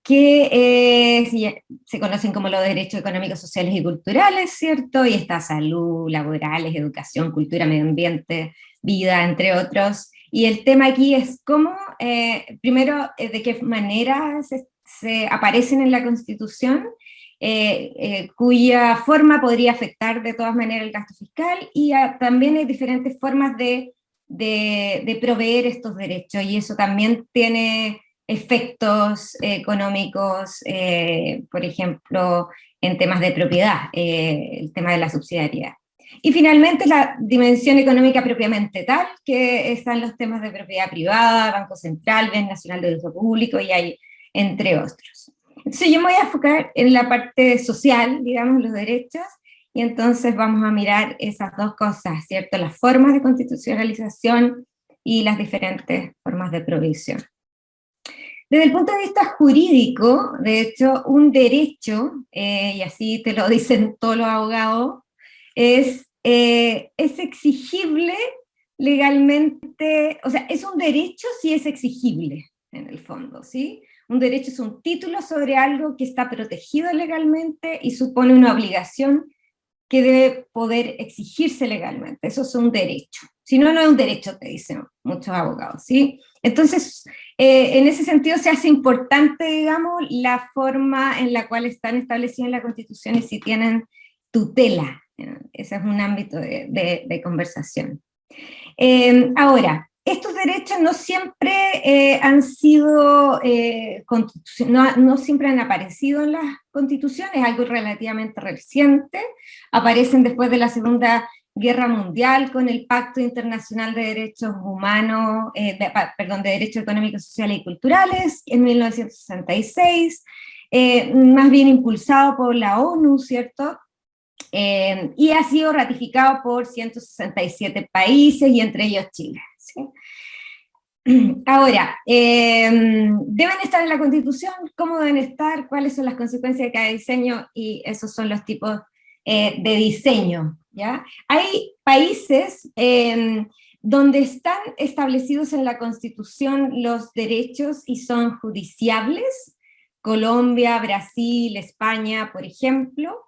que se conocen como los derechos económicos, sociales y culturales, ¿cierto? Y está salud, laborales, educación, cultura, medio ambiente, vida, entre otros. Y el tema aquí es cómo, primero, de qué manera se aparecen en la Constitución, cuya forma podría afectar de todas maneras el gasto fiscal, y también hay diferentes formas de proveer estos derechos, y eso también tiene efectos económicos, por ejemplo, en temas de propiedad, el tema de la subsidiariedad. Y finalmente la dimensión económica propiamente tal, que están los temas de propiedad privada, Banco Central, Bien Nacional de Uso Público, y hay entre otros. Entonces yo me voy a enfocar en la parte social, digamos, los derechos, y entonces vamos a mirar esas dos cosas, ¿cierto? Las formas de constitucionalización y las diferentes formas de provisión. Desde el punto de vista jurídico, de hecho, un derecho, y así te lo dicen todos los abogados, es exigible legalmente, o sea, es un derecho si es exigible, en el fondo, ¿sí? Un derecho es un título sobre algo que está protegido legalmente y supone una obligación que debe poder exigirse legalmente. Eso es un derecho. Si no, no es un derecho, te dicen muchos abogados, ¿sí? Entonces, en ese sentido se hace importante, digamos, la forma en la cual están establecidas en la Constitución y si tienen tutela. Ese es un ámbito de conversación. Ahora, estos derechos no siempre han sido, no siempre han aparecido en las constituciones, algo relativamente reciente, aparecen después de la Segunda Guerra Mundial con el Pacto Internacional de Derechos Humanos, de Derechos Económicos, Sociales y Culturales, en 1966, más bien impulsado por la ONU, ¿cierto? y ha sido ratificado por 167 países, y entre ellos Chile, ¿sí? Ahora, ¿deben estar en la Constitución? ¿Cómo deben estar? ¿Cuáles son las consecuencias de cada diseño? Y esos son los tipos de diseño, ¿ya? Hay países donde están establecidos en la Constitución los derechos y son judiciables. Colombia, Brasil, España, por ejemplo.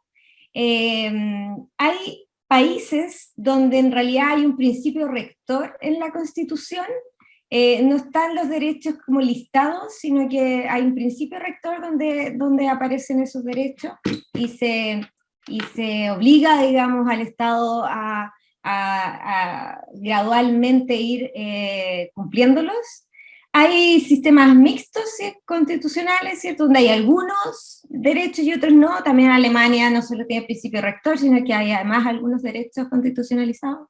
Hay países donde en realidad hay un principio rector en la Constitución. No están los derechos como listados, sino que hay un principio rector donde aparecen esos derechos y se obliga, digamos, al Estado a gradualmente ir cumpliéndolos. Hay sistemas mixtos constitucionales, ¿cierto?, donde hay algunos derechos y otros no. También Alemania no solo tiene principio rector, sino que hay además algunos derechos constitucionalizados.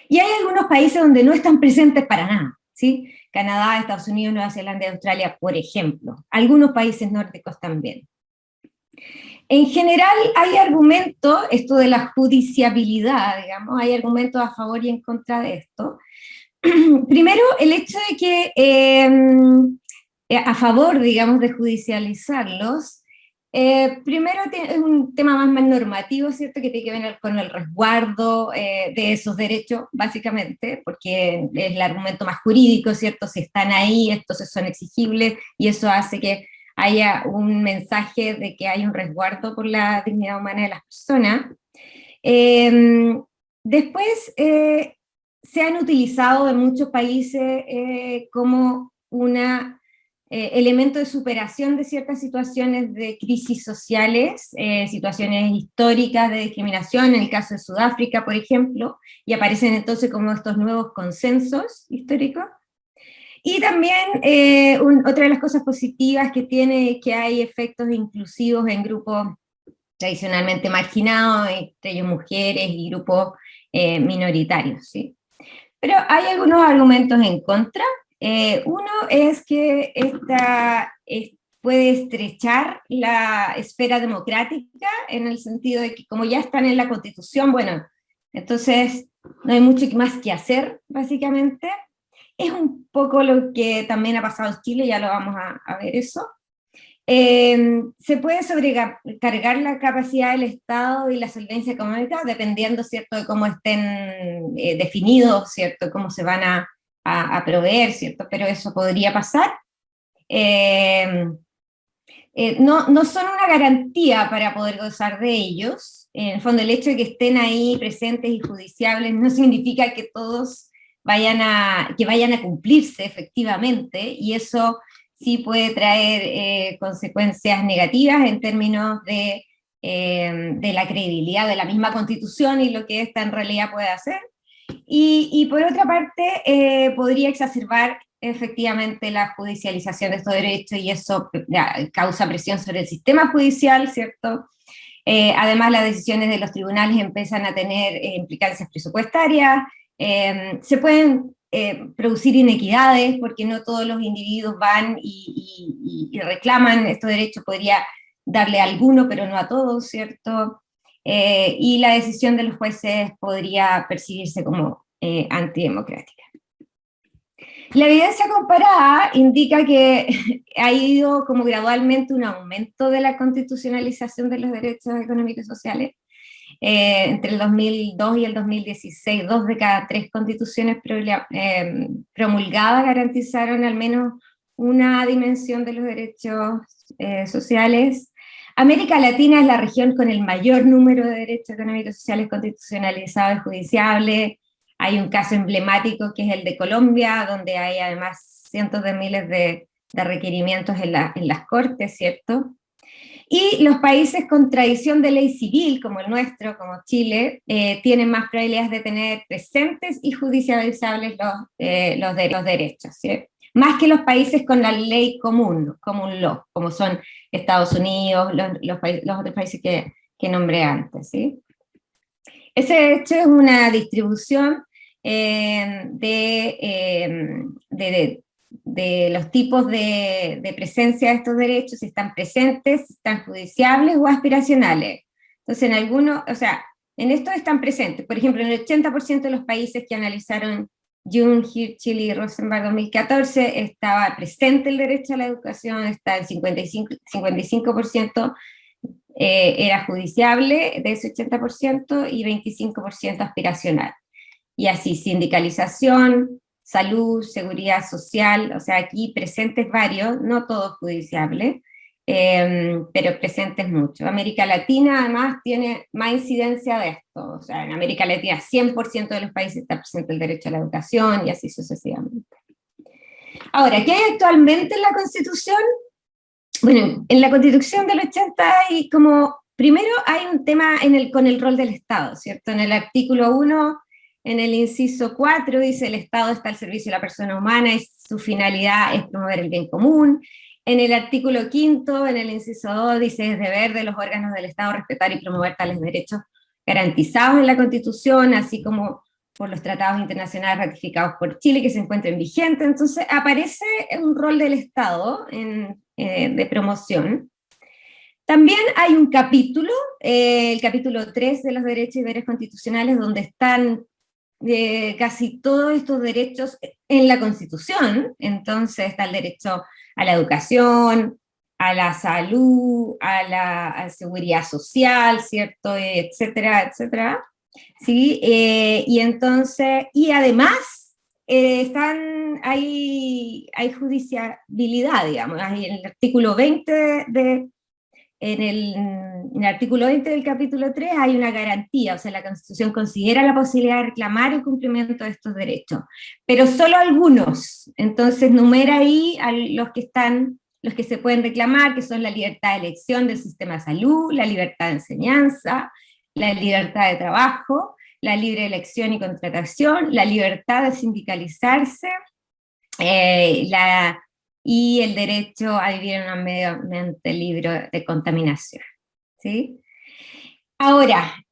Y hay algunos países donde no están presentes para nada, ¿sí? Canadá, Estados Unidos, Nueva Zelanda y Australia, por ejemplo. Algunos países nórdicos también. En general hay argumentos, esto de la judiciabilidad, digamos, hay argumentos a favor y en contra de esto. Primero, el hecho de que a favor, digamos, de judicializarlos, primero es un tema más normativo, ¿cierto?, que tiene que ver con el resguardo de esos derechos, básicamente, porque es el argumento más jurídico, ¿cierto?, si están ahí, entonces son exigibles, y eso hace que haya un mensaje de que hay un resguardo por la dignidad humana de las personas. Después, se han utilizado en muchos países como un elemento de superación de ciertas situaciones de crisis sociales, situaciones históricas de discriminación, en el caso de Sudáfrica, por ejemplo, y aparecen entonces como estos nuevos consensos históricos. Y también otra de las cosas positivas que tiene es que hay efectos inclusivos en grupos tradicionalmente marginados, entre ellos mujeres y grupos minoritarios, ¿sí? Pero hay algunos argumentos en contra. Uno es que puede estrechar la esfera democrática, en el sentido de que como ya están en la Constitución, bueno, entonces no hay mucho más que hacer, básicamente. Es un poco lo que también ha pasado en Chile, ya lo vamos a ver eso. Se puede sobrecargar la capacidad del Estado y la solvencia económica, dependiendo, ¿cierto?, de cómo estén definidos, ¿cierto?, cómo se van a proveer, ¿cierto?, pero eso podría pasar. No son una garantía para poder gozar de ellos. En el fondo, el hecho de que estén ahí presentes y judiciables no significa que todos vayan a cumplirse efectivamente, y eso sí puede traer consecuencias negativas en términos de la credibilidad de la misma Constitución y lo que esta en realidad puede hacer. Y por otra parte, podría exacerbar efectivamente la judicialización de estos derechos, y eso causa presión sobre el sistema judicial, ¿cierto? Además, las decisiones de los tribunales empiezan a tener implicancias presupuestarias. Se pueden producir inequidades, porque no todos los individuos van y reclaman estos derechos. Podría darle a alguno, pero no a todos, ¿cierto? Y la decisión de los jueces podría percibirse como antidemocrática. La evidencia comparada indica que ha ido como gradualmente un aumento de la constitucionalización de los derechos económicos y sociales. Entre el 2002 y el 2016, 2 de cada 3 constituciones promulgadas garantizaron al menos una dimensión de los derechos sociales. América Latina es la región con el mayor número de derechos económicos y sociales constitucionalizados y judiciables. Hay un caso emblemático que es el de Colombia, donde hay además cientos de miles de requerimientos en las cortes, ¿cierto? Y los países con tradición de ley civil, como el nuestro, como Chile, tienen más probabilidades de tener presentes y judicializables los derechos, ¿sí? Más que los países con la ley común law, como son Estados Unidos, los otros países que nombré antes, ¿sí? Ese derecho es una distribución de los tipos de presencia de estos derechos, si están presentes, si están judiciables o aspiracionales. Entonces, en algunos, o sea, en estos están presentes. Por ejemplo, en el 80% de los países que analizaron Jung, Hirschfeld y Rosenberg 2014, estaba presente el derecho a la educación, está en 55% era judiciable de ese 80% y 25% aspiracional. Y así, sindicalización, salud, seguridad social, o sea, aquí presentes varios, no todos judiciables, pero presentes muchos. América Latina además tiene más incidencia de esto, o sea, en América Latina 100% de los países está presente el derecho a la educación y así sucesivamente. Ahora, ¿qué hay actualmente en la Constitución? Bueno, en la Constitución del 80 hay como, primero hay un tema con el rol del Estado, ¿cierto? En el artículo 1, en el inciso 4, dice el Estado está al servicio de la persona humana y su finalidad es promover el bien común. En el artículo 5, en el inciso 2, dice es deber de los órganos del Estado respetar y promover tales derechos garantizados en la Constitución, así como por los tratados internacionales ratificados por Chile que se encuentren vigentes. Entonces aparece un rol del Estado de promoción. También hay un capítulo, el capítulo 3 de los derechos y deberes constitucionales, donde están casi todos estos derechos en la Constitución. Entonces está el derecho a la educación, a la salud, a la seguridad social, ¿cierto? Etcétera, etcétera. ¿Sí? Y entonces, y además, hay judiciabilidad, digamos, hay en el artículo 20 en el artículo 20 del capítulo 3 hay una garantía, o sea, la Constitución considera la posibilidad de reclamar el cumplimiento de estos derechos, pero solo algunos. Entonces numera ahí a los que se pueden reclamar, que son la libertad de elección del sistema de salud, la libertad de enseñanza, la libertad de trabajo, la libre elección y contratación, la libertad de sindicalizarse, y el derecho a vivir en un medio ambiente libre de contaminación, ¿sí? Ahora,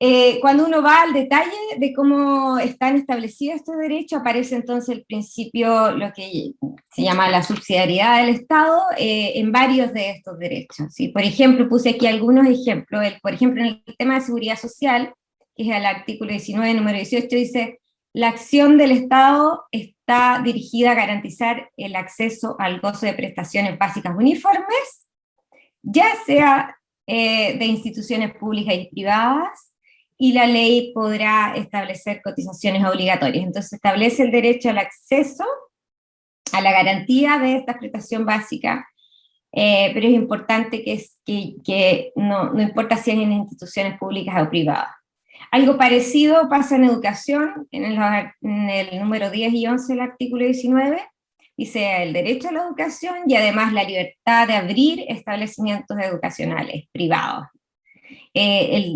cuando uno va al detalle de cómo están establecidos estos derechos, aparece entonces el principio, lo que se llama la subsidiariedad del Estado, en varios de estos derechos, ¿sí? Por ejemplo, puse aquí algunos ejemplos. Por ejemplo, en el tema de seguridad social, que es el artículo 19, número 18, dice: la acción del Estado está dirigida a garantizar el acceso al gozo de prestaciones básicas uniformes, ya sea de instituciones públicas y privadas, y la ley podrá establecer cotizaciones obligatorias. Entonces establece el derecho al acceso, a la garantía de esta prestación básica, pero es importante que no importa si es en instituciones públicas o privadas. Algo parecido pasa en educación, en el número 10 y 11 del artículo 19, dice el derecho a la educación y además la libertad de abrir establecimientos educacionales privados.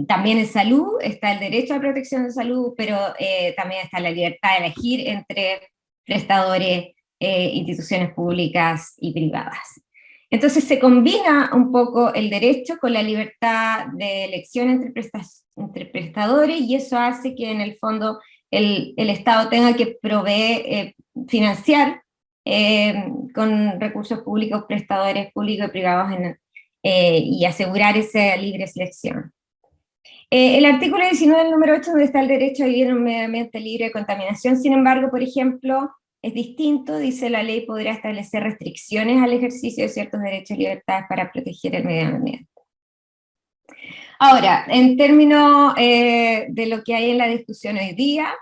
También en salud está el derecho a protección de salud, pero también está la libertad de elegir entre prestadores, instituciones públicas y privadas. Entonces se combina un poco el derecho con la libertad de elección entre prestadores, y eso hace que en el fondo el Estado tenga que proveer, financiar con recursos públicos, prestadores públicos y privados y asegurar esa libre selección. El artículo 19, el número 8, donde está el derecho a vivir en un medio ambiente libre de contaminación, sin embargo, por ejemplo, es distinto, dice la ley podrá establecer restricciones al ejercicio de ciertos derechos y libertades para proteger el medio ambiente. Ahora, en términos de lo que hay en la discusión hoy día,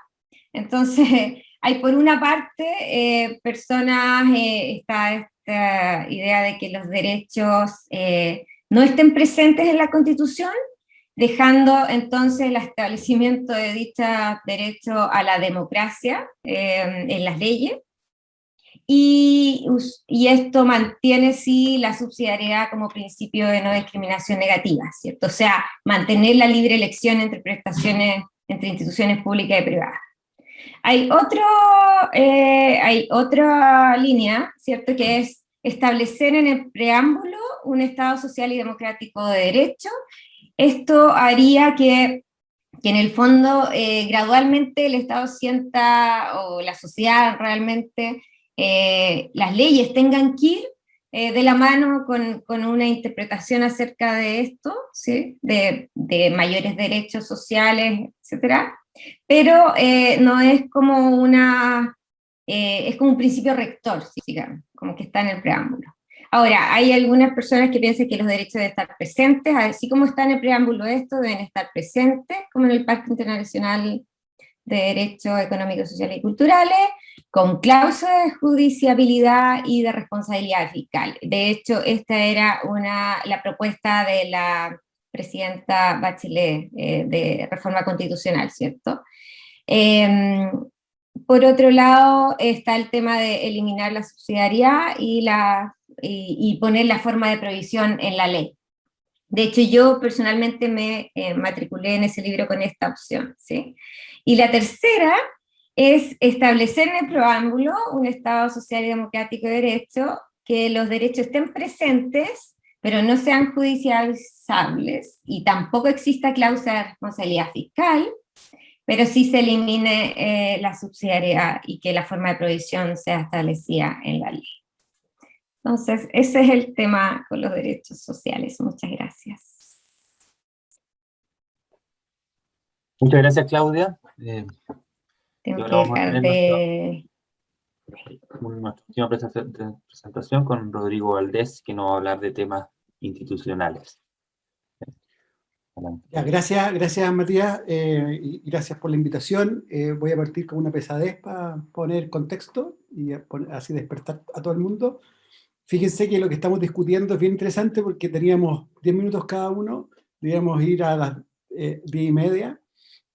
entonces hay por una parte personas, está esta idea de que los derechos no estén presentes en la Constitución, dejando entonces el establecimiento de dicho derecho a la democracia en las leyes, y esto mantiene sí la subsidiariedad como principio de no discriminación negativa, ¿cierto? O sea, mantener la libre elección entre prestaciones, entre instituciones públicas y privadas. Hay otra línea, ¿cierto?, que es establecer en el preámbulo un Estado social y democrático de derecho. Esto haría que en el fondo gradualmente el Estado sienta, o la sociedad realmente, las leyes tengan que ir de la mano con una interpretación acerca de esto, ¿sí? De mayores derechos sociales, etc. Pero no es como es como un principio rector, digamos, como que está en el preámbulo. Ahora, hay algunas personas que piensan que los derechos deben estar presentes, así como está en el preámbulo esto, deben estar presentes, como en el Pacto Internacional de Derechos Económicos, Sociales y Culturales, con cláusulas de judiciabilidad y de responsabilidad fiscal. De hecho, esta era la propuesta de la presidenta Bachelet de reforma constitucional, ¿cierto? Por otro lado, está el tema de eliminar la subsidiariedad y poner la forma de provisión en la ley. De hecho, yo personalmente me matriculé en ese libro con esta opción, ¿sí? Y la tercera es establecer en el preámbulo un Estado social y democrático de derecho, que los derechos estén presentes, pero no sean judicializables, y tampoco exista cláusula de responsabilidad fiscal, pero sí se elimine la subsidiariedad y que la forma de provisión sea establecida en la ley. Entonces, ese es el tema con los derechos sociales. Muchas gracias. Muchas gracias, Claudia. Tengo que vamos a dejar tener de... nuestra última presentación con Rodrigo Valdés, que nos va a hablar de temas institucionales. Ya, gracias Matías, y gracias por la invitación. Voy a partir con una pesadez para poner contexto y así despertar a todo el mundo. Fíjense que lo que estamos discutiendo es bien interesante porque teníamos 10 minutos cada uno, debíamos ir a las 10:30.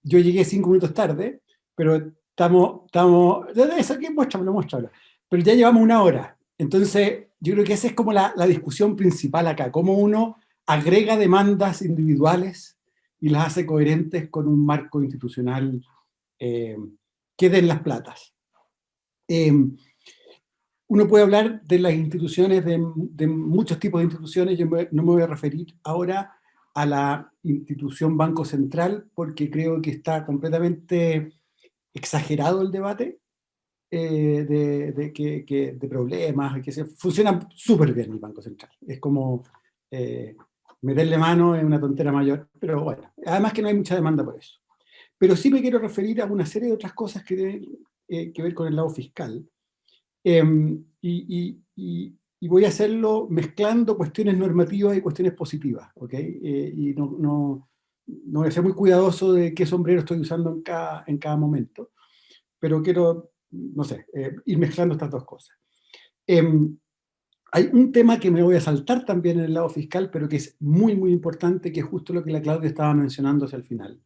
Yo llegué 5 minutos tarde, pero estamos muéstramelo. Pero ya llevamos 1 hora. Entonces, yo creo que esa es como la discusión principal acá, cómo uno agrega demandas individuales y las hace coherentes con un marco institucional que den las platas. Uno puede hablar de las instituciones, de muchos tipos de instituciones. Yo no me voy a referir ahora a la institución Banco Central, porque creo que está completamente exagerado el debate de problemas, que funciona súper bien el Banco Central. Es como meterle mano en una tontera mayor, pero bueno, además que no hay mucha demanda por eso. Pero sí me quiero referir a una serie de otras cosas que tienen que ver con el lado fiscal. Y voy a hacerlo mezclando cuestiones normativas y cuestiones positivas, ¿ok? Y no voy a ser muy cuidadoso de qué sombrero estoy usando en cada momento, pero quiero, no sé, ir mezclando estas dos cosas. Hay un tema que me voy a saltar también en el lado fiscal, pero que es muy, muy importante, que es justo lo que la Claudia estaba mencionando hacia el final,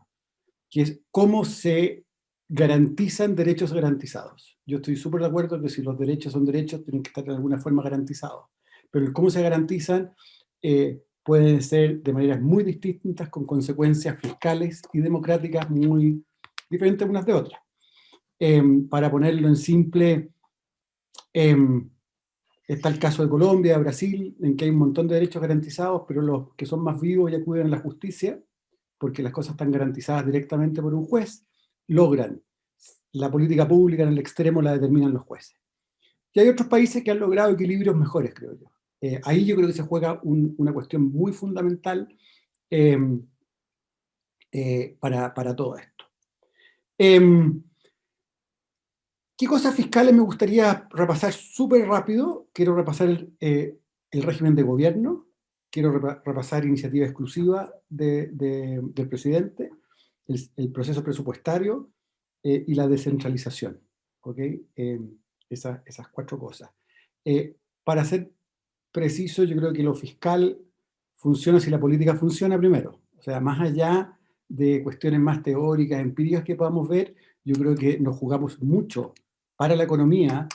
que es cómo se garantizan derechos garantizados. Yo estoy súper de acuerdo que si los derechos son derechos, tienen que estar de alguna forma garantizados. Pero el cómo se garantizan pueden ser de maneras muy distintas, con consecuencias fiscales y democráticas muy diferentes unas de otras. Para ponerlo en simple, está el caso de Colombia, de Brasil, en que hay un montón de derechos garantizados, pero los que son más vivos y acuden a la justicia, porque las cosas están garantizadas directamente por un juez, logran. La política pública en el extremo la determinan los jueces. Y hay otros países que han logrado equilibrios mejores, creo yo. Ahí yo creo que se juega una cuestión muy fundamental para todo esto. ¿Qué cosas fiscales me gustaría repasar súper rápido? Quiero repasar el régimen de gobierno, quiero repasar iniciativa exclusiva del presidente, el proceso presupuestario y la descentralización. ¿Ok? Esas 4 cosas. Para ser preciso, yo creo que lo fiscal funciona si la política funciona primero. O sea, más allá de cuestiones más teóricas, empíricas que podamos ver, yo creo que nos jugamos mucho para la economía,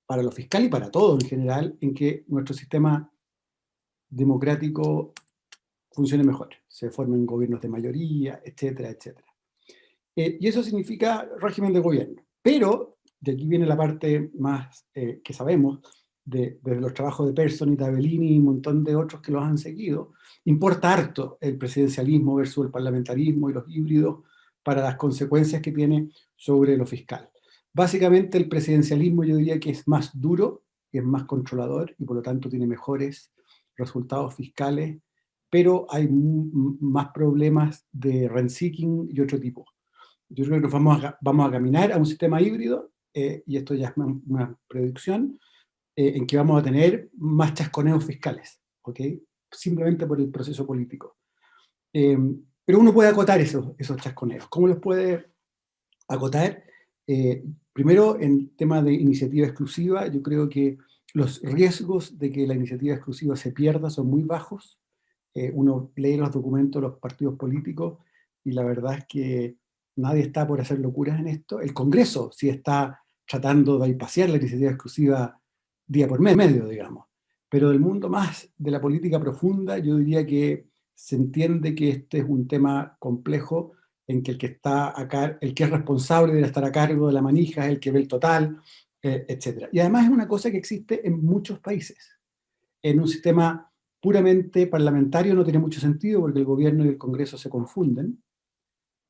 para lo fiscal y para todo en general, en que nuestro sistema democrático funcione mejor. Se formen gobiernos de mayoría, etcétera, etcétera. Y eso significa régimen de gobierno. Pero, de aquí viene la parte más que sabemos, de los trabajos de Persson y Tabellini y un montón de otros que los han seguido, importa harto el presidencialismo versus el parlamentarismo y los híbridos para las consecuencias que tiene sobre lo fiscal. Básicamente el presidencialismo yo diría que es más duro, es más controlador y por lo tanto tiene mejores resultados fiscales, pero hay más problemas de rent-seeking y otro tipo. Yo creo que vamos a caminar a un sistema híbrido, y esto ya es una predicción, en que vamos a tener más chasconeos fiscales, ¿ok? Simplemente por el proceso político. Pero uno puede acotar esos chasconeos. ¿Cómo los puede acotar? Primero, en tema de iniciativa exclusiva, yo creo que los riesgos de que la iniciativa exclusiva se pierda son muy bajos. Uno lee los documentos de los partidos políticos y la verdad es que nadie está por hacer locuras en esto. El Congreso sí está tratando de bypassear la iniciativa exclusiva día por medio, digamos. Pero del mundo más de la política profunda, yo diría que se entiende que este es un tema complejo en que el que está acá, el que es responsable de estar a cargo de la manija es el que ve el total, etc. Y además es una cosa que existe en muchos países. En un sistema puramente parlamentario no tiene mucho sentido porque el gobierno y el Congreso se confunden,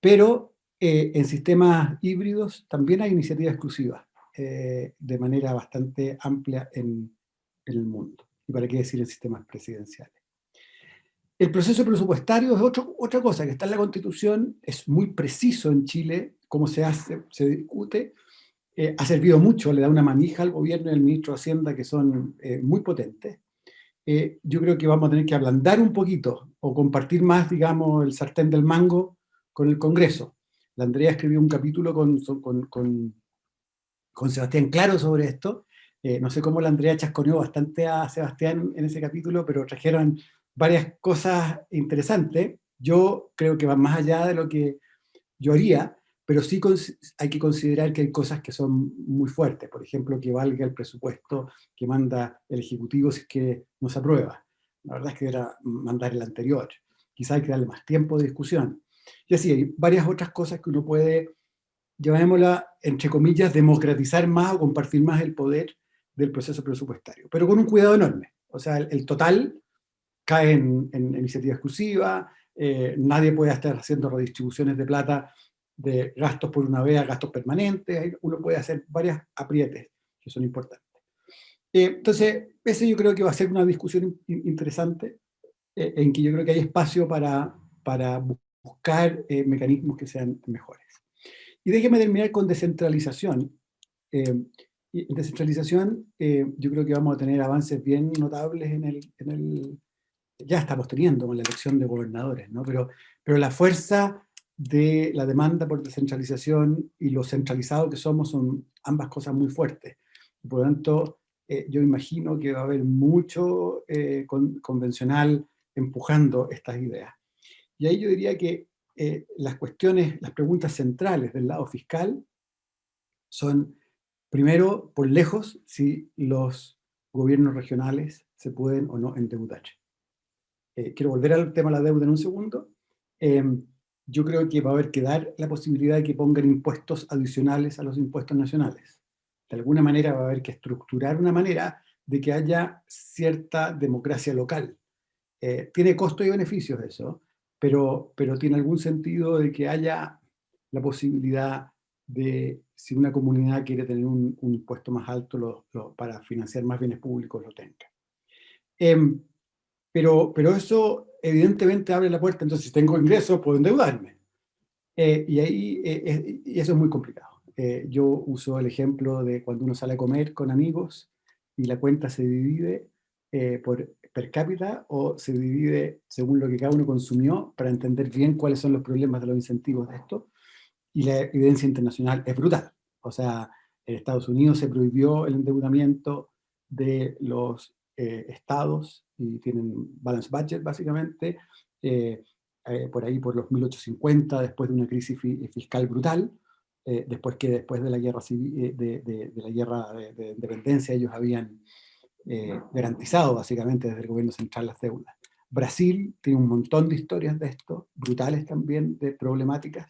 pero en sistemas híbridos también hay iniciativas exclusivas de manera bastante amplia en el mundo. ¿Y para qué decir en sistemas presidenciales? El proceso presupuestario es otra cosa que está en la Constitución, es muy preciso en Chile cómo se hace, se discute, ha servido mucho, le da una manija al gobierno y al ministro de Hacienda que son muy potentes. Yo creo que vamos a tener que ablandar un poquito o compartir más, digamos, el sartén del mango con el Congreso. La Andrea escribió un capítulo con Sebastián Claro sobre esto. No sé cómo la Andrea chasconeó bastante a Sebastián en ese capítulo, pero trajeron varias cosas interesantes. Yo creo que van más allá de lo que yo haría, pero sí hay que considerar que hay cosas que son muy fuertes. Por ejemplo, que valga el presupuesto que manda el Ejecutivo si es que no se aprueba. La verdad es que era mandar el anterior. Quizá hay que darle más tiempo de discusión. Y así, hay varias otras cosas que uno puede, llamémosla, entre comillas, democratizar más o compartir más el poder del proceso presupuestario, pero con un cuidado enorme. O sea, el total cae en iniciativa exclusiva, nadie puede estar haciendo redistribuciones de plata de gastos por una vez a gastos permanentes, uno puede hacer varias aprietes que son importantes. Entonces, ese yo creo que va a ser una discusión interesante, en que yo creo que hay espacio para buscar mecanismos que sean mejores. Y déjeme terminar con descentralización. Y en descentralización, yo creo que vamos a tener avances bien notables ya estamos teniendo con la elección de gobernadores, ¿no? Pero la fuerza de la demanda por descentralización y lo centralizado que somos son ambas cosas muy fuertes. Por lo tanto, yo imagino que va a haber mucho convencional empujando estas ideas. Y ahí yo diría que las preguntas centrales del lado fiscal son, primero, por lejos, si los gobiernos regionales se pueden o no endeudar. Quiero volver al tema de la deuda en un segundo. Yo creo que va a haber que dar la posibilidad de que pongan impuestos adicionales a los impuestos nacionales. De alguna manera va a haber que estructurar una manera de que haya cierta democracia local. Tiene costos y beneficios eso, pero tiene algún sentido de que haya la posibilidad de, si una comunidad quiere tener un impuesto más alto para financiar más bienes públicos, lo tenga. Pero eso evidentemente abre la puerta, entonces si tengo ingresos puedo endeudarme. Y eso es muy complicado. Yo uso el ejemplo de cuando uno sale a comer con amigos y la cuenta se divide por per cápita o se divide según lo que cada uno consumió para entender bien cuáles son los problemas de los incentivos de esto. Y la evidencia internacional es brutal. O sea, en Estados Unidos se prohibió el endeudamiento de los estados y tienen balance budget básicamente, por ahí por los 1850, después de una crisis fiscal brutal, después de la guerra civil, de la guerra de independencia, ellos habían garantizado básicamente desde el gobierno central las deudas. Brasil tiene un montón de historias de esto, brutales también, de problemáticas,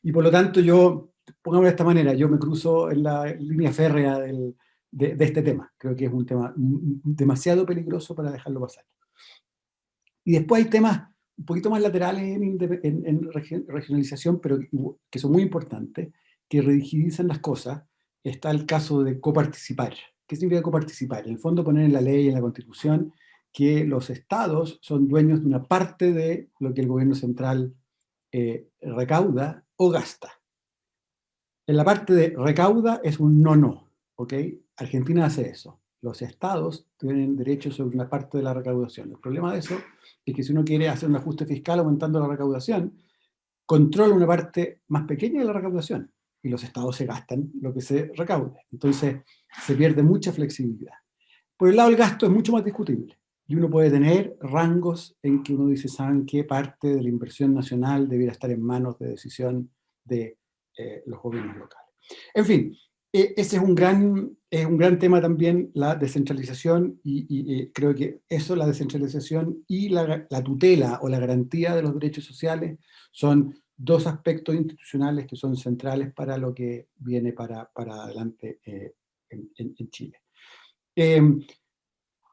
y por lo tanto pongámoslo de esta manera, yo me cruzo en la línea férrea de este tema. Creo que es un tema demasiado peligroso para dejarlo pasar. Y después hay temas un poquito más laterales en regionalización, pero que son muy importantes, que rigidizan las cosas. Está el caso de coparticipar, ¿Qué significa coparticipar? En el fondo poner en la ley, en la Constitución, que los estados son dueños de una parte de lo que el gobierno central recauda o gasta. En la parte de recauda es un no, ¿ok? Argentina hace eso. Los estados tienen derecho sobre una parte de la recaudación. El problema de eso es que si uno quiere hacer un ajuste fiscal aumentando la recaudación, controla una parte más pequeña de la recaudación y los estados se gastan lo que se recaude. Entonces se pierde mucha flexibilidad. Por el lado del gasto es mucho más discutible. Y uno puede tener rangos en que uno dice, ¿saben qué parte de la inversión nacional debiera estar en manos de decisión de los gobiernos locales? En fin, ese es un gran tema también, la descentralización, y creo que eso, la descentralización y la tutela o la garantía de los derechos sociales son dos aspectos institucionales que son centrales para lo que viene para adelante en Chile.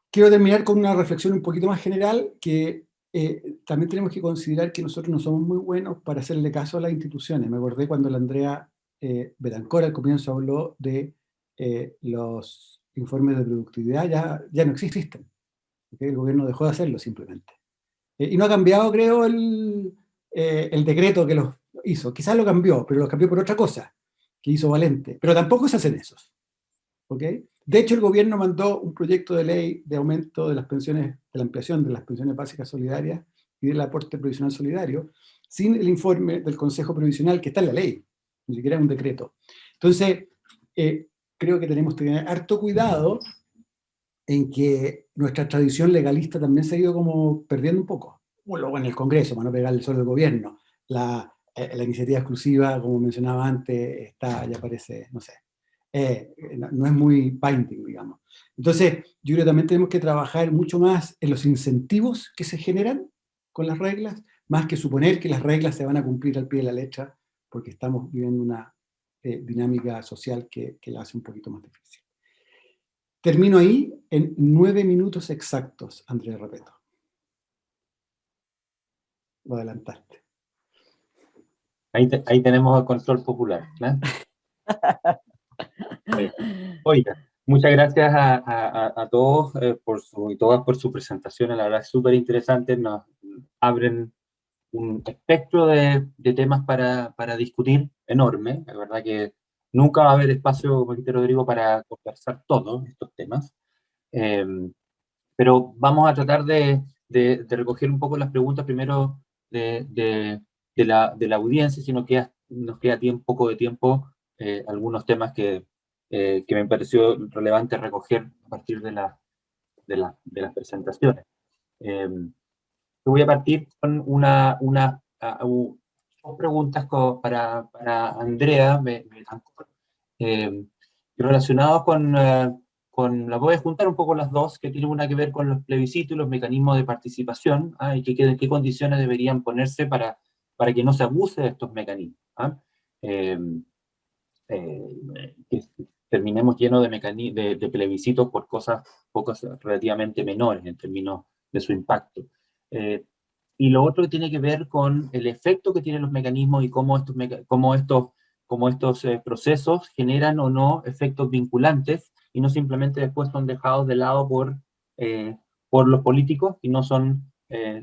Quiero terminar con una reflexión un poquito más general, que también tenemos que considerar que nosotros no somos muy buenos para hacerle caso a las instituciones. Me acordé cuando la Andrea Betancor al comienzo habló de los informes de productividad, ya no existen. ¿Okay? El gobierno dejó de hacerlo simplemente. Y no ha cambiado, creo, el decreto que los hizo. Quizás lo cambió, pero lo cambió por otra cosa que hizo Valente. Pero tampoco se hacen esos. ¿Okay? De hecho, el gobierno mandó un proyecto de ley de aumento de las pensiones, de la ampliación de las pensiones básicas solidarias y del aporte provisional solidario, sin el informe del Consejo Provisional que está en la ley, ni siquiera es un decreto. Entonces, creo que tenemos que tener harto cuidado en que nuestra tradición legalista también se ha ido como perdiendo un poco. Luego en el Congreso, para no pegarle solo al gobierno, la iniciativa exclusiva, como mencionaba antes, ya parece, no sé, no es muy binding, digamos. Entonces, yo creo que también tenemos que trabajar mucho más en los incentivos que se generan con las reglas, más que suponer que las reglas se van a cumplir al pie de la letra, porque estamos viviendo una dinámica social que la hace un poquito más difícil. Termino ahí en 9 minutos exactos, Andrea Repeto. Lo adelantaste. Ahí tenemos el control popular, ¿no? Oiga, muchas gracias a todos y todas por su presentación. La verdad es súper interesante, nos abren un espectro de temas para discutir enorme. La verdad que nunca va a haber espacio, como dice Rodrigo, para conversar todos estos temas. Pero vamos a tratar de recoger un poco las preguntas primero de la audiencia, si nos queda un poco de tiempo, algunos temas que me pareció relevante recoger a partir de las presentaciones. Voy a partir con dos preguntas para Andrea relacionados las voy a juntar un poco las dos, que tienen una que ver con los plebiscitos y los mecanismos de participación, y qué condiciones deberían ponerse para que no se abuse de estos mecanismos. Que terminemos llenos de plebiscitos por cosas relativamente menores en términos de su impacto. Y lo otro que tiene que ver con el efecto que tienen los mecanismos y cómo estos procesos generan o no efectos vinculantes y no simplemente después son dejados de lado por los políticos y no son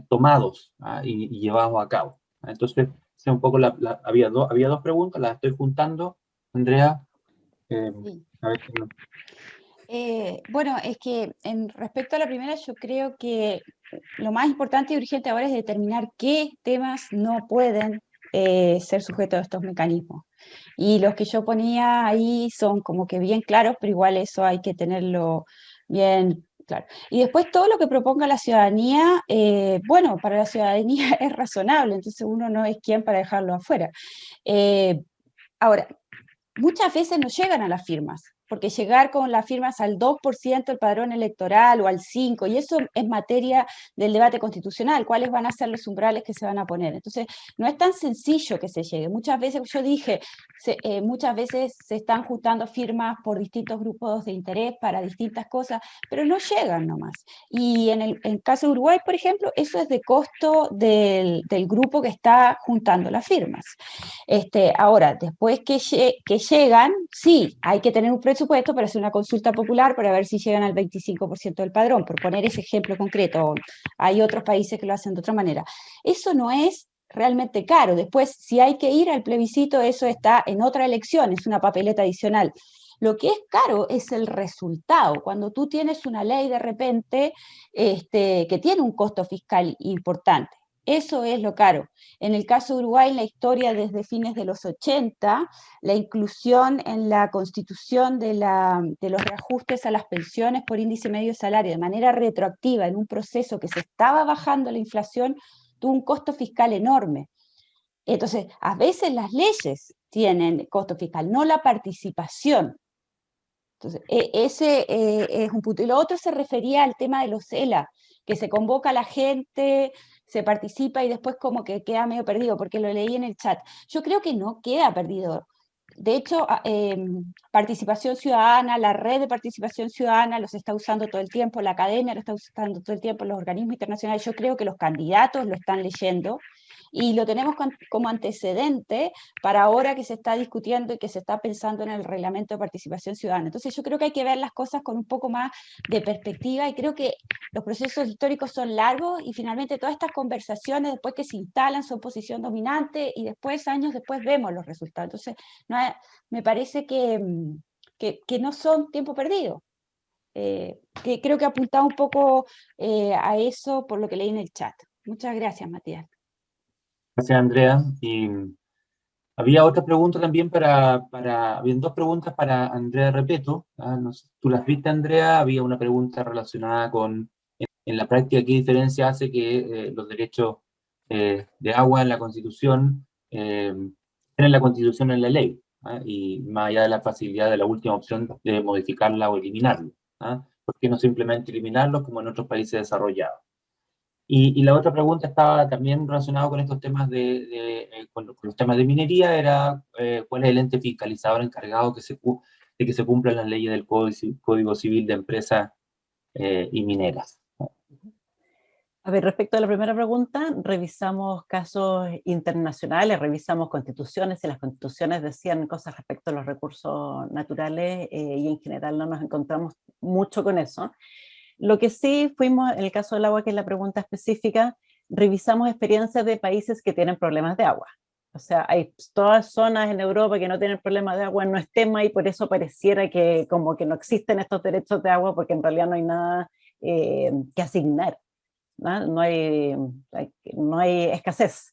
tomados y llevados a cabo. Entonces, un poco había dos preguntas, las estoy juntando. Andrea, Sí. a ver. Bueno, es que respecto a la primera, yo creo que lo más importante y urgente ahora es determinar qué temas no pueden ser sujetos a estos mecanismos. Y los que yo ponía ahí son como que bien claros, pero igual eso hay que tenerlo bien claro. Y después todo lo que proponga la ciudadanía, bueno, para la ciudadanía es razonable, entonces uno no es quien para dejarlo afuera. Ahora, muchas veces no llegan a las firmas, porque llegar con las firmas al 2% del padrón electoral o al 5%, y eso es materia del debate constitucional, cuáles van a ser los umbrales que se van a poner. Entonces, no es tan sencillo que se llegue. Muchas veces, yo dije, muchas veces se están juntando firmas por distintos grupos de interés para distintas cosas, pero no llegan nomás. Y en el caso de Uruguay, por ejemplo, eso es de costo del grupo que está juntando las firmas. Ahora, después que llegan, sí, hay que tener un presupuesto presupuesto para hacer una consulta popular para ver si llegan al 25% del padrón, por poner ese ejemplo concreto. Hay otros países que lo hacen de otra manera. Eso no es realmente caro. Después, si hay que ir al plebiscito, eso está en otra elección, es una papeleta adicional. Lo que es caro es el resultado. Cuando tú tienes una ley de repente que tiene un costo fiscal importante. Eso es lo caro. En el caso de Uruguay, la historia desde fines de los 80, la inclusión en la constitución de los reajustes a las pensiones por índice medio de salario de manera retroactiva en un proceso que se estaba bajando la inflación, tuvo un costo fiscal enorme. Entonces, a veces las leyes tienen costo fiscal, no la participación. Entonces, ese es un punto. Y lo otro se refería al tema de los ELA, que se convoca a la gente, se participa y después como que queda medio perdido, porque lo leí en el chat. Yo creo que no queda perdido. De hecho, participación ciudadana, la red de participación ciudadana los está usando todo el tiempo, la academia lo está usando todo el tiempo, los organismos internacionales. Yo creo que los candidatos lo están leyendo y lo tenemos como antecedente para ahora que se está discutiendo y que se está pensando en el reglamento de participación ciudadana. Entonces yo creo que hay que ver las cosas con un poco más de perspectiva y creo que los procesos históricos son largos y finalmente todas estas conversaciones después que se instalan son posición dominante y después, años después, vemos los resultados. Entonces me parece que no son tiempo perdido. Que creo que apuntaba un poco a eso por lo que leí en el chat. Muchas gracias, Matías. Gracias, Andrea. Y había otra pregunta también habían dos preguntas para Andrea Repetto. No sé, ¿tú las viste, Andrea? Había una pregunta relacionada con, en la práctica, ¿qué diferencia hace que los derechos de agua en la Constitución estén en la Constitución en la ley? Y más allá de la facilidad de la última opción de modificarla o eliminarla. ¿Por qué no simplemente eliminarlos como en otros países desarrollados? Y la otra pregunta estaba también relacionada con estos temas con los temas de minería, era cuál es el ente fiscalizador encargado de que se cumplan las leyes del Código Civil de Empresas y Mineras. A ver, respecto a la primera pregunta, revisamos casos internacionales, revisamos constituciones, y las constituciones decían cosas respecto a los recursos naturales y en general no nos encontramos mucho con eso. Lo que sí fuimos, en el caso del agua, que es la pregunta específica, revisamos experiencias de países que tienen problemas de agua. O sea, hay todas zonas en Europa que no tienen problemas de agua, no es tema y por eso pareciera que como que no existen estos derechos de agua porque en realidad no hay nada que asignar. No hay escasez.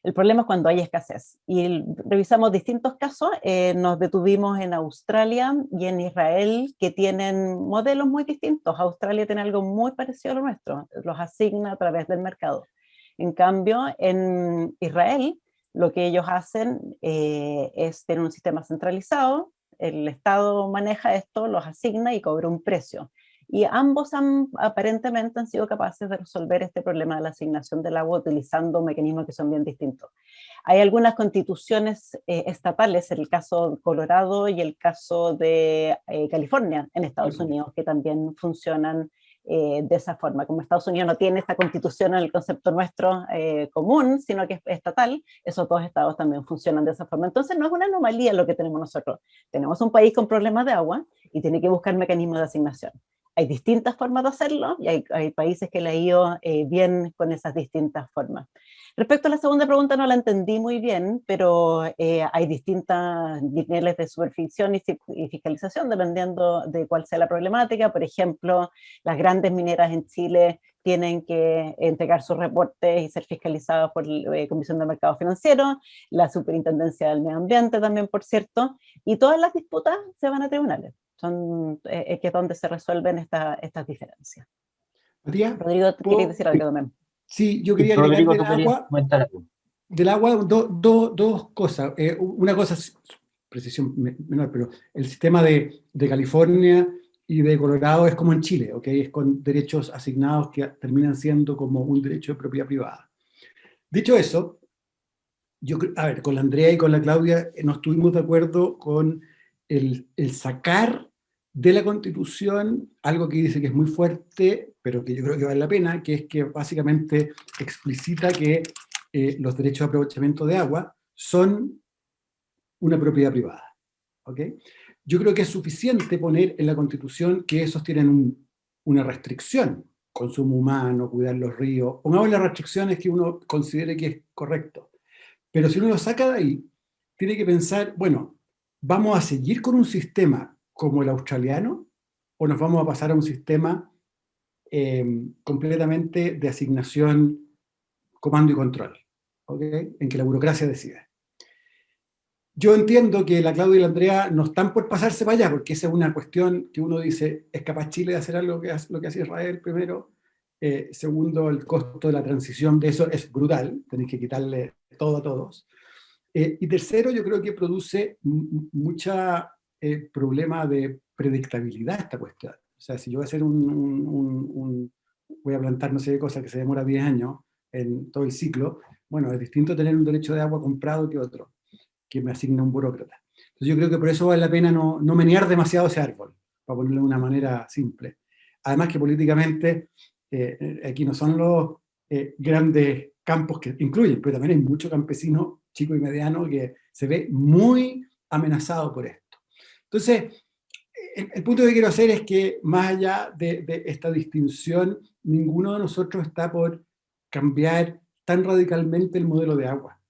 El problema es cuando hay escasez. Y revisamos distintos casos, nos detuvimos en Australia y en Israel, que tienen modelos muy distintos. Australia tiene algo muy parecido a lo nuestro, los asigna a través del mercado. En cambio, en Israel, lo que ellos hacen es tener un sistema centralizado, el Estado maneja esto, los asigna y cobra un precio. Y ambos aparentemente han sido capaces de resolver este problema de la asignación del agua utilizando mecanismos que son bien distintos. Hay algunas constituciones estatales, el caso de Colorado y el caso de California en Estados Unidos, que también funcionan de esa forma. Como Estados Unidos no tiene esta constitución en el concepto nuestro común, sino que es estatal, esos dos estados también funcionan de esa forma. Entonces no es una anomalía lo que tenemos nosotros. Tenemos un país con problemas de agua y tiene que buscar mecanismos de asignación. Hay distintas formas de hacerlo y hay países que le ha ido bien con esas distintas formas. Respecto a la segunda pregunta no la entendí muy bien, pero hay distintos niveles de supervisión y fiscalización dependiendo de cuál sea la problemática. Por ejemplo, las grandes mineras en Chile tienen que entregar sus reportes y ser fiscalizados por la Comisión de Mercado Financiero, la Superintendencia del Medio Ambiente también, por cierto, y todas las disputas se van a tribunales. Que es donde se resuelven estas diferencias. Matías, Rodrigo, ¿quieres decir algo también? Sí, yo quería agregar del agua dos cosas. Una cosa es precisión menor, pero el sistema de California y de Colorado es como en Chile, ¿okay? Es con derechos asignados que terminan siendo como un derecho de propiedad privada. Dicho eso, con la Andrea y con la Claudia no estuvimos de acuerdo con el sacar de la Constitución algo que dice que es muy fuerte, pero que yo creo que vale la pena, que es que básicamente explicita que los derechos de aprovechamiento de agua son una propiedad privada. ¿ok? Yo creo que es suficiente poner en la Constitución que esos tienen una restricción, consumo humano, cuidar los ríos, pongamos las restricciones que uno considere que es correcto. Pero si uno lo saca de ahí, tiene que pensar, bueno, ¿vamos a seguir con un sistema como el australiano o nos vamos a pasar a un sistema completamente de asignación, comando y control, ¿ok? En que la burocracia decide? Yo entiendo que la Claudia y la Andrea no están por pasarse para allá, porque esa es una cuestión que uno dice, ¿es capaz Chile de hacer algo lo que hace Israel primero? Segundo, el costo de la transición de eso es brutal, tenéis que quitarle todo a todos. Y tercero, yo creo que produce mucha problema de predictabilidad esta cuestión. O sea, si yo voy a hacer voy a plantar no sé qué cosa que se demora 10 años en todo el ciclo, bueno, es distinto tener un derecho de agua comprado que otro, que me asigna un burócrata. Entonces yo creo que por eso vale la pena no menear demasiado ese árbol, para ponerlo de una manera simple. Además que políticamente aquí no son los grandes campos que incluyen, pero también hay mucho campesino chico y mediano que se ve muy amenazado por esto. Entonces, el punto que quiero hacer es que más allá de esta distinción, ninguno de nosotros está por cambiar tan radicalmente el modelo de agua.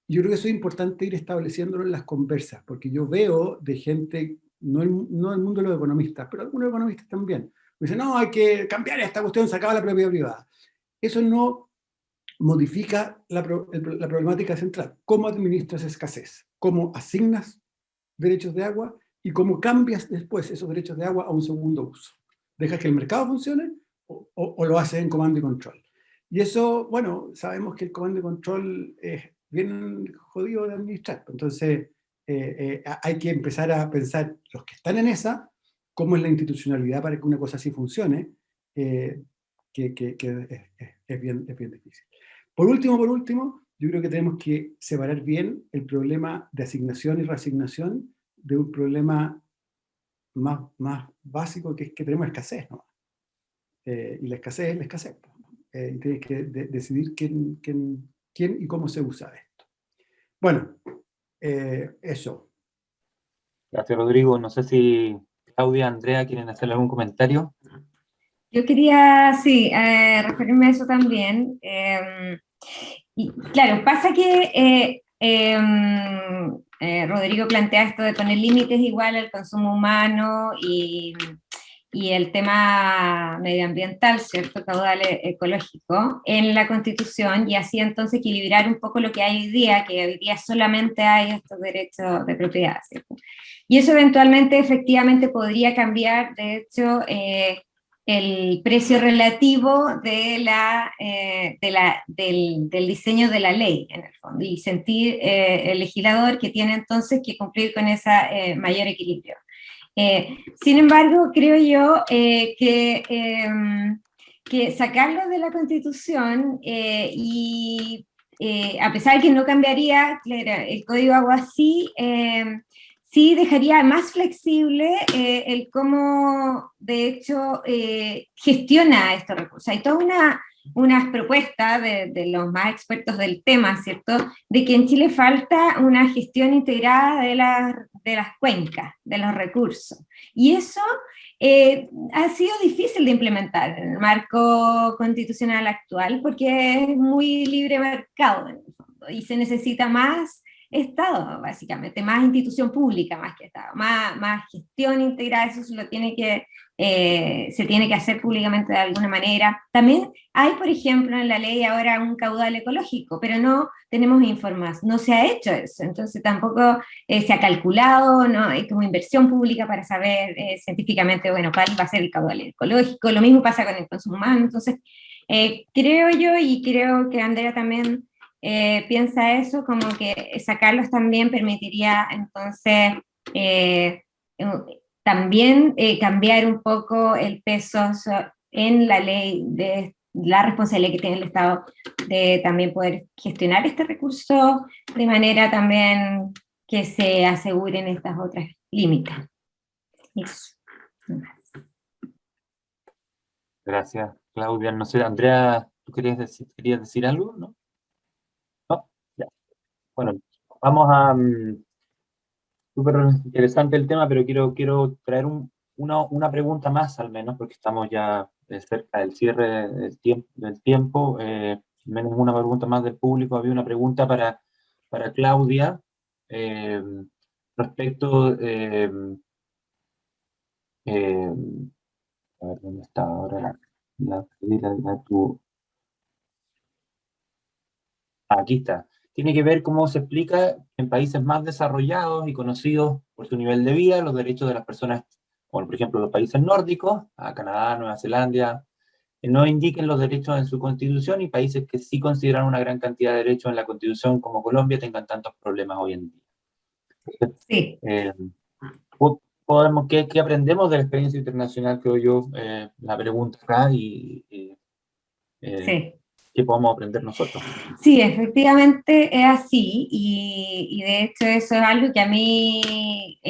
Yo creo que eso es importante ir estableciéndolo en las conversas, porque yo veo de gente, no el mundo de los economistas, pero algunos economistas también, dicen, no, hay que cambiar esta cuestión, se acaba la propiedad privada. Eso no modifica la problemática central. ¿Cómo administras escasez? ¿Cómo asignas derechos de agua? ¿Y cómo cambias después esos derechos de agua a un segundo uso? ¿Dejas que el mercado funcione o lo haces en comando y control? Y eso, bueno, sabemos que el comando y control es bien jodido de administrar. Entonces, hay que empezar a pensar, los que están en esa, cómo es la institucionalidad para que una cosa así funcione, que es bien difícil. Por último, yo creo que tenemos que separar bien el problema de asignación y reasignación de un problema más básico, que es que tenemos escasez, ¿no? Y la escasez es la escasez. Y tienes que decidir quién y cómo se usa esto. Bueno, eso. Gracias, Rodrigo. No sé si Claudia, Andrea, quieren hacerle algún comentario. Yo quería, sí, referirme a eso también. Y claro, pasa que Rodrigo plantea esto de poner límites igual al consumo humano y el tema medioambiental, ¿cierto? Caudal ecológico en la Constitución, y así entonces equilibrar un poco lo que hay hoy día, que hoy día solamente hay estos derechos de propiedad, ¿cierto? Y eso eventualmente, efectivamente, podría cambiar, de hecho, el precio relativo del diseño de la ley, en el fondo, y sentir el legislador que tiene entonces que cumplir con ese mayor equilibrio. Sin embargo, creo yo que sacarlo de la Constitución y a pesar de que no cambiaría el Código Agua, sí dejaría más flexible el cómo, de hecho, gestiona estos recursos. Hay toda unas propuestas de los más expertos del tema, ¿cierto?, de que en Chile falta una gestión integrada de las cuencas, de los recursos. Y eso ha sido difícil de implementar en el marco constitucional actual, porque es muy libre mercado, en el fondo, y se necesita más Estado, básicamente, más institución pública más que Estado, más gestión integrada. Eso se tiene que hacer públicamente de alguna manera. También hay, por ejemplo, en la ley ahora un caudal ecológico, pero no tenemos información, no se ha hecho eso, entonces tampoco se ha calculado, no hay como inversión pública para saber científicamente, bueno, cuál va a ser el caudal ecológico. Lo mismo pasa con el consumo humano. Entonces, creo yo, y creo que Andrea también piensa eso, como que sacarlos también permitiría entonces también cambiar un poco el peso en la ley de la responsabilidad que tiene el Estado de también poder gestionar este recurso de manera también que se aseguren estas otras límites. Eso. Gracias, Claudia. No sé, Andrea, ¿tú querías decir algo? ¿No? ¿No? Ya. Bueno, vamos a súper interesante el tema, pero quiero traer una pregunta más al menos, porque estamos ya cerca del cierre del tiempo. Menos una pregunta más del público. Había una pregunta para Claudia respecto... a ver, ¿dónde está ahora tu... Aquí está. Tiene que ver cómo se explica en países más desarrollados y conocidos por su nivel de vida los derechos de las personas, como por ejemplo los países nórdicos, a Canadá, Nueva Zelanda, no indiquen los derechos en su constitución, y países que sí consideran una gran cantidad de derechos en la constitución, como Colombia, tengan tantos problemas hoy en día. Sí. ¿Qué aprendemos de la experiencia internacional, creo yo? La pregunta acá, y Sí. ¿qué podemos aprender nosotros? Sí, efectivamente es así, y de hecho eso es algo que a mí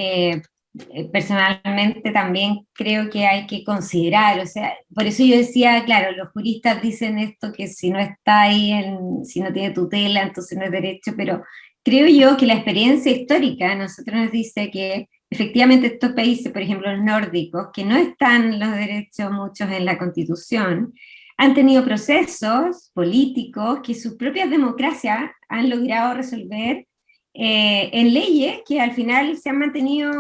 personalmente también creo que hay que considerar. O sea, por eso yo decía, claro, los juristas dicen esto, que si no está ahí, si no tiene tutela, entonces no es derecho, pero creo yo que la experiencia histórica a nosotros nos dice que efectivamente estos países, por ejemplo los nórdicos, que no están los derechos muchos en la Constitución, han tenido procesos políticos que sus propias democracias han logrado resolver en leyes que al final se han mantenido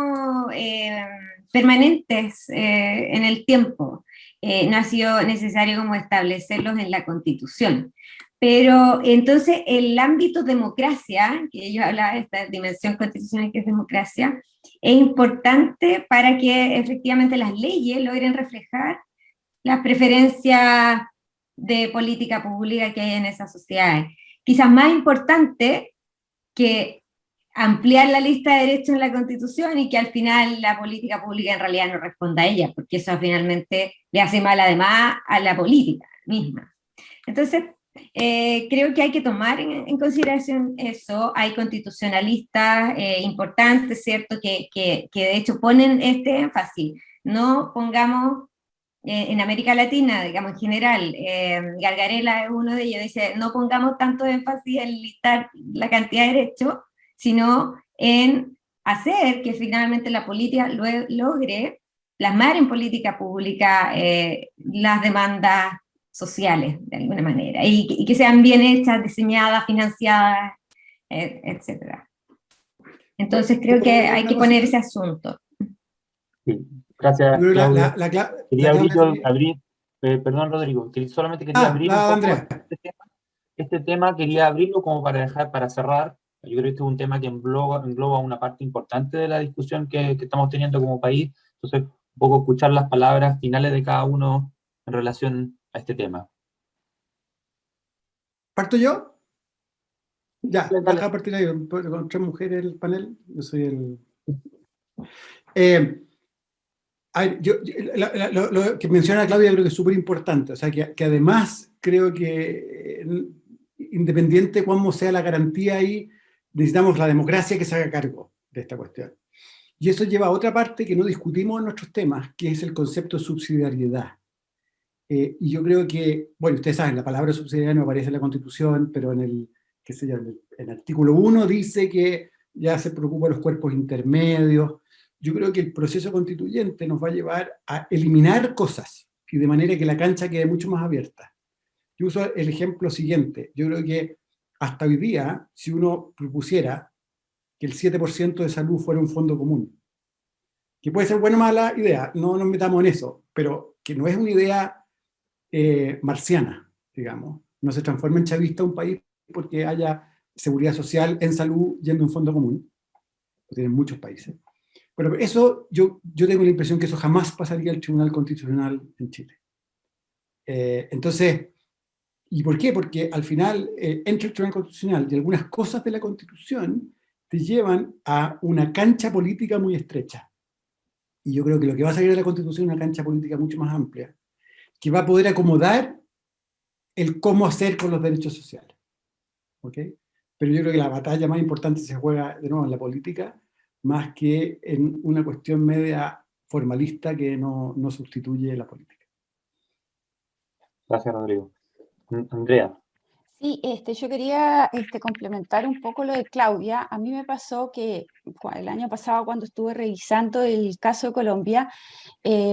permanentes en el tiempo. No ha sido necesario como establecerlos en la Constitución. Pero entonces el ámbito democracia, que yo hablaba de esta dimensión constitucional que es democracia, es importante para que efectivamente las leyes logren reflejar las preferencias de política pública que hay en esas sociedades. Quizás más importante que ampliar la lista de derechos en la Constitución y que al final la política pública en realidad no responda a ella, porque eso finalmente le hace mal además a la política misma. Entonces, creo que hay que tomar en consideración eso. Hay constitucionalistas importantes, ¿cierto?, que de hecho ponen este énfasis. No pongamos en América Latina, digamos en general, Gargarella es uno de ellos, dice, no pongamos tanto énfasis en listar la cantidad de derechos, sino en hacer que finalmente la política logre plasmar en política pública las demandas sociales, de alguna manera, y que sean bien hechas, diseñadas, financiadas, etc. Entonces creo que hay que poner ese asunto. Sí. Gracias, Claudia. Quería Claudia, perdón, Rodrigo, solamente quería abrir un poco Andrea. este tema, quería abrirlo como para cerrar. Yo creo que este es un tema que engloba una parte importante de la discusión que estamos teniendo como país. Entonces, un poco escuchar las palabras finales de cada uno en relación a este tema. ¿Parto yo? Ya, Dale. deja partir ahí, con 3 mujeres el panel, yo soy el... lo que menciona Claudia creo que es súper importante, o sea, que además creo que independiente de cómo sea la garantía ahí, necesitamos la democracia que se haga cargo de esta cuestión. Y eso lleva a otra parte que no discutimos en nuestros temas, que es el concepto de subsidiariedad. Y yo creo que, bueno, ustedes saben, la palabra subsidiariedad no aparece en la Constitución, pero en el, qué sé yo, en el artículo 1 dice que ya se preocupa de los cuerpos intermedios. Yo creo que el proceso constituyente nos va a llevar a eliminar cosas, y de manera que la cancha quede mucho más abierta. Yo uso el ejemplo siguiente. Yo creo que hasta hoy día, si uno propusiera que el 7% de salud fuera un fondo común, que puede ser buena o mala idea, no nos metamos en eso, pero que no es una idea marciana, digamos. No se transforma en chavista un país porque haya seguridad social en salud yendo a un fondo común. Lo tienen muchos países. Pero eso, yo tengo la impresión que eso jamás pasaría al Tribunal Constitucional en Chile. Entonces, ¿y por qué? Porque al final, entre el Tribunal Constitucional y algunas cosas de la Constitución te llevan a una cancha política muy estrecha. Y yo creo que lo que va a salir de la Constitución es una cancha política mucho más amplia, que va a poder acomodar el cómo hacer con los derechos sociales. ¿Ok? Pero yo creo que la batalla más importante se juega de nuevo en la política, más que en una cuestión media formalista que no sustituye la política. Gracias, Rodrigo. Andrea. Sí, yo quería complementar un poco lo de Claudia. A mí me pasó que el año pasado cuando estuve revisando el caso de Colombia,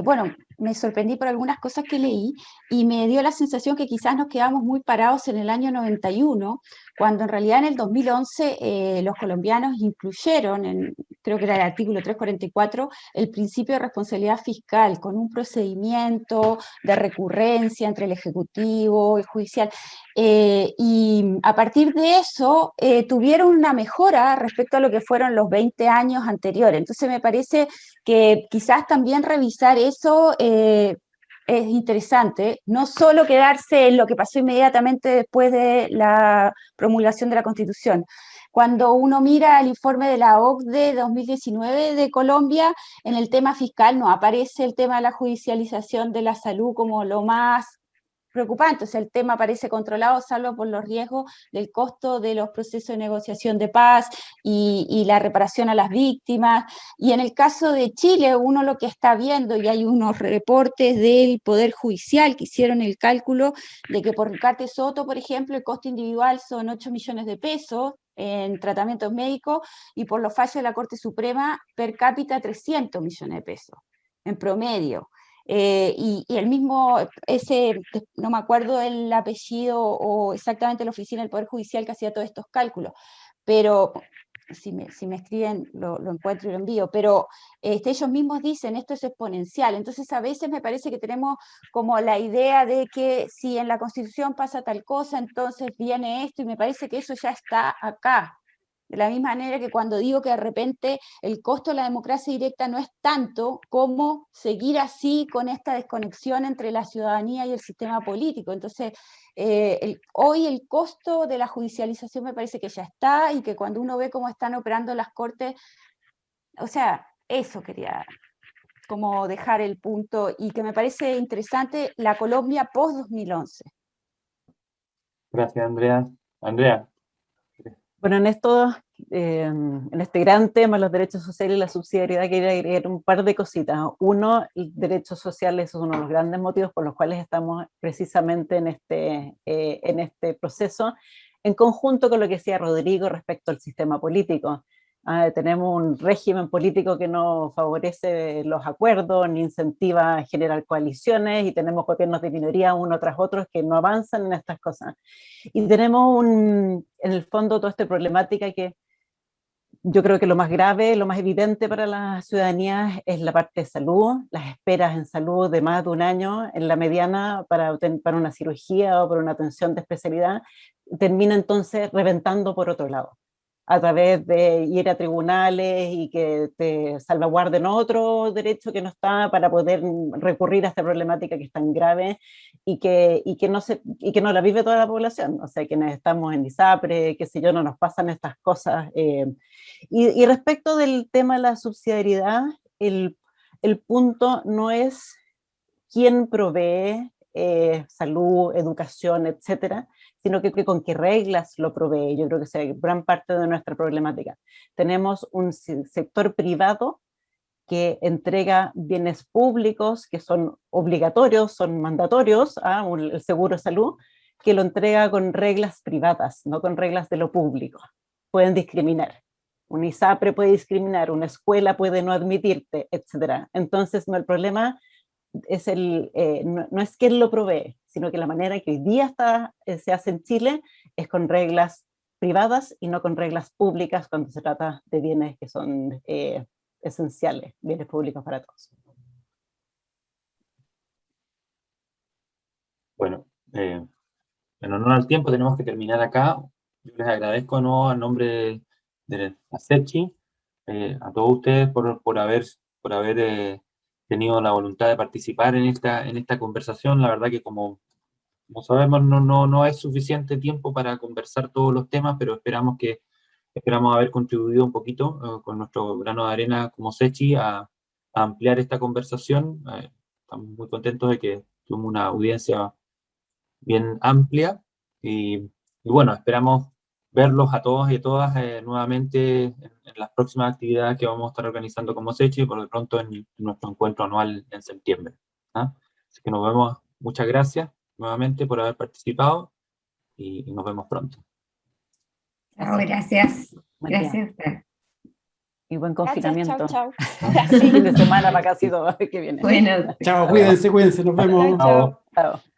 bueno, me sorprendí por algunas cosas que leí y me dio la sensación que quizás nos quedamos muy parados en el año 91, cuando en realidad en el 2011 los colombianos incluyeron, creo que era el artículo 344, el principio de responsabilidad fiscal, con un procedimiento de recurrencia entre el Ejecutivo y el Judicial. Y a partir de eso tuvieron una mejora respecto a lo que fueron los 20 años anteriores. Entonces me parece que quizás también revisar eso es interesante, no solo quedarse en lo que pasó inmediatamente después de la promulgación de la Constitución. Cuando uno mira el informe de la OCDE 2019 de Colombia, en el tema fiscal no aparece el tema de la judicialización de la salud como lo más preocupante, o sea, el tema parece controlado salvo por los riesgos del costo de los procesos de negociación de paz y la reparación a las víctimas. Y en el caso de Chile, uno lo que está viendo, y hay unos reportes del Poder Judicial que hicieron el cálculo de que por Ricardo Soto, por ejemplo, el costo individual son 8 millones de pesos en tratamientos médicos, y por los fallos de la Corte Suprema, per cápita 300 millones de pesos, en promedio. Y el mismo, no me acuerdo el apellido o exactamente la oficina del Poder Judicial que hacía todos estos cálculos, pero si me escriben lo encuentro y lo envío, pero ellos mismos dicen esto es exponencial. Entonces a veces me parece que tenemos como la idea de que si en la Constitución pasa tal cosa, entonces viene esto, y me parece que eso ya está acá. De la misma manera que cuando digo que de repente el costo de la democracia directa no es tanto como seguir así con esta desconexión entre la ciudadanía y el sistema político. Entonces, hoy el costo de la judicialización me parece que ya está, y que cuando uno ve cómo están operando las cortes, o sea, eso quería como dejar el punto, y que me parece interesante la Colombia post-2011. Gracias, Andrea. Andrea. Bueno, en este gran tema, los derechos sociales y la subsidiariedad, quería agregar un par de cositas. Uno, el derechos sociales es uno de los grandes motivos por los cuales estamos precisamente en este proceso, en conjunto con lo que decía Rodrigo respecto al sistema político. Tenemos un régimen político que no favorece los acuerdos, ni incentiva generar coaliciones, y tenemos gobiernos de minoría uno tras otro que no avanzan en estas cosas. Y tenemos en el fondo toda esta problemática que yo creo que lo más grave, lo más evidente para la ciudadanía es la parte de salud, las esperas en salud de más de un año en la mediana para una cirugía o para una atención de especialidad, termina entonces reventando por otro lado, a través de ir a tribunales y que te salvaguarden otro derecho que no está, para poder recurrir a esta problemática que es tan grave y que no la vive toda la población. O sea, quienes estamos en ISAPRE, qué sé yo, no nos pasan estas cosas. Y respecto del tema de la subsidiariedad, el punto no es quién provee salud, educación, etcétera, sino que con qué reglas lo provee. Yo creo que es gran parte de nuestra problemática. Tenemos un sector privado que entrega bienes públicos que son obligatorios, son mandatorios, el seguro de salud, que lo entrega con reglas privadas, no con reglas de lo público. Pueden discriminar. Un ISAPRE puede discriminar, una escuela puede no admitirte, etcétera. Entonces, no, el problema es no es quién lo provee, sino que la manera que hoy día se hace en Chile es con reglas privadas y no con reglas públicas cuando se trata de bienes que son esenciales, bienes públicos para todos. Bueno, en honor al tiempo tenemos que terminar acá. Yo les agradezco ¿no? a nombre de la SECHI, a todos ustedes por haber tenido la voluntad de participar en esta conversación. La verdad que como sabemos no es suficiente tiempo para conversar todos los temas, pero esperamos haber contribuido un poquito con nuestro grano de arena como SECHI a ampliar esta conversación. Estamos muy contentos de que tuvimos una audiencia bien amplia y bueno, esperamos verlos a todos y a todas nuevamente en las próximas actividades que vamos a estar organizando como SECHI, y por lo pronto en nuestro encuentro anual en septiembre. Así que nos vemos. Muchas gracias nuevamente por haber participado y nos vemos pronto. Gracias. Gracias. Gracias a usted. y buen Gracias, confinamiento. chao, chao. Fin de semana para casi todo que viene. Bueno, Chao, cuídense, nos vemos. Chao, chao. Chao.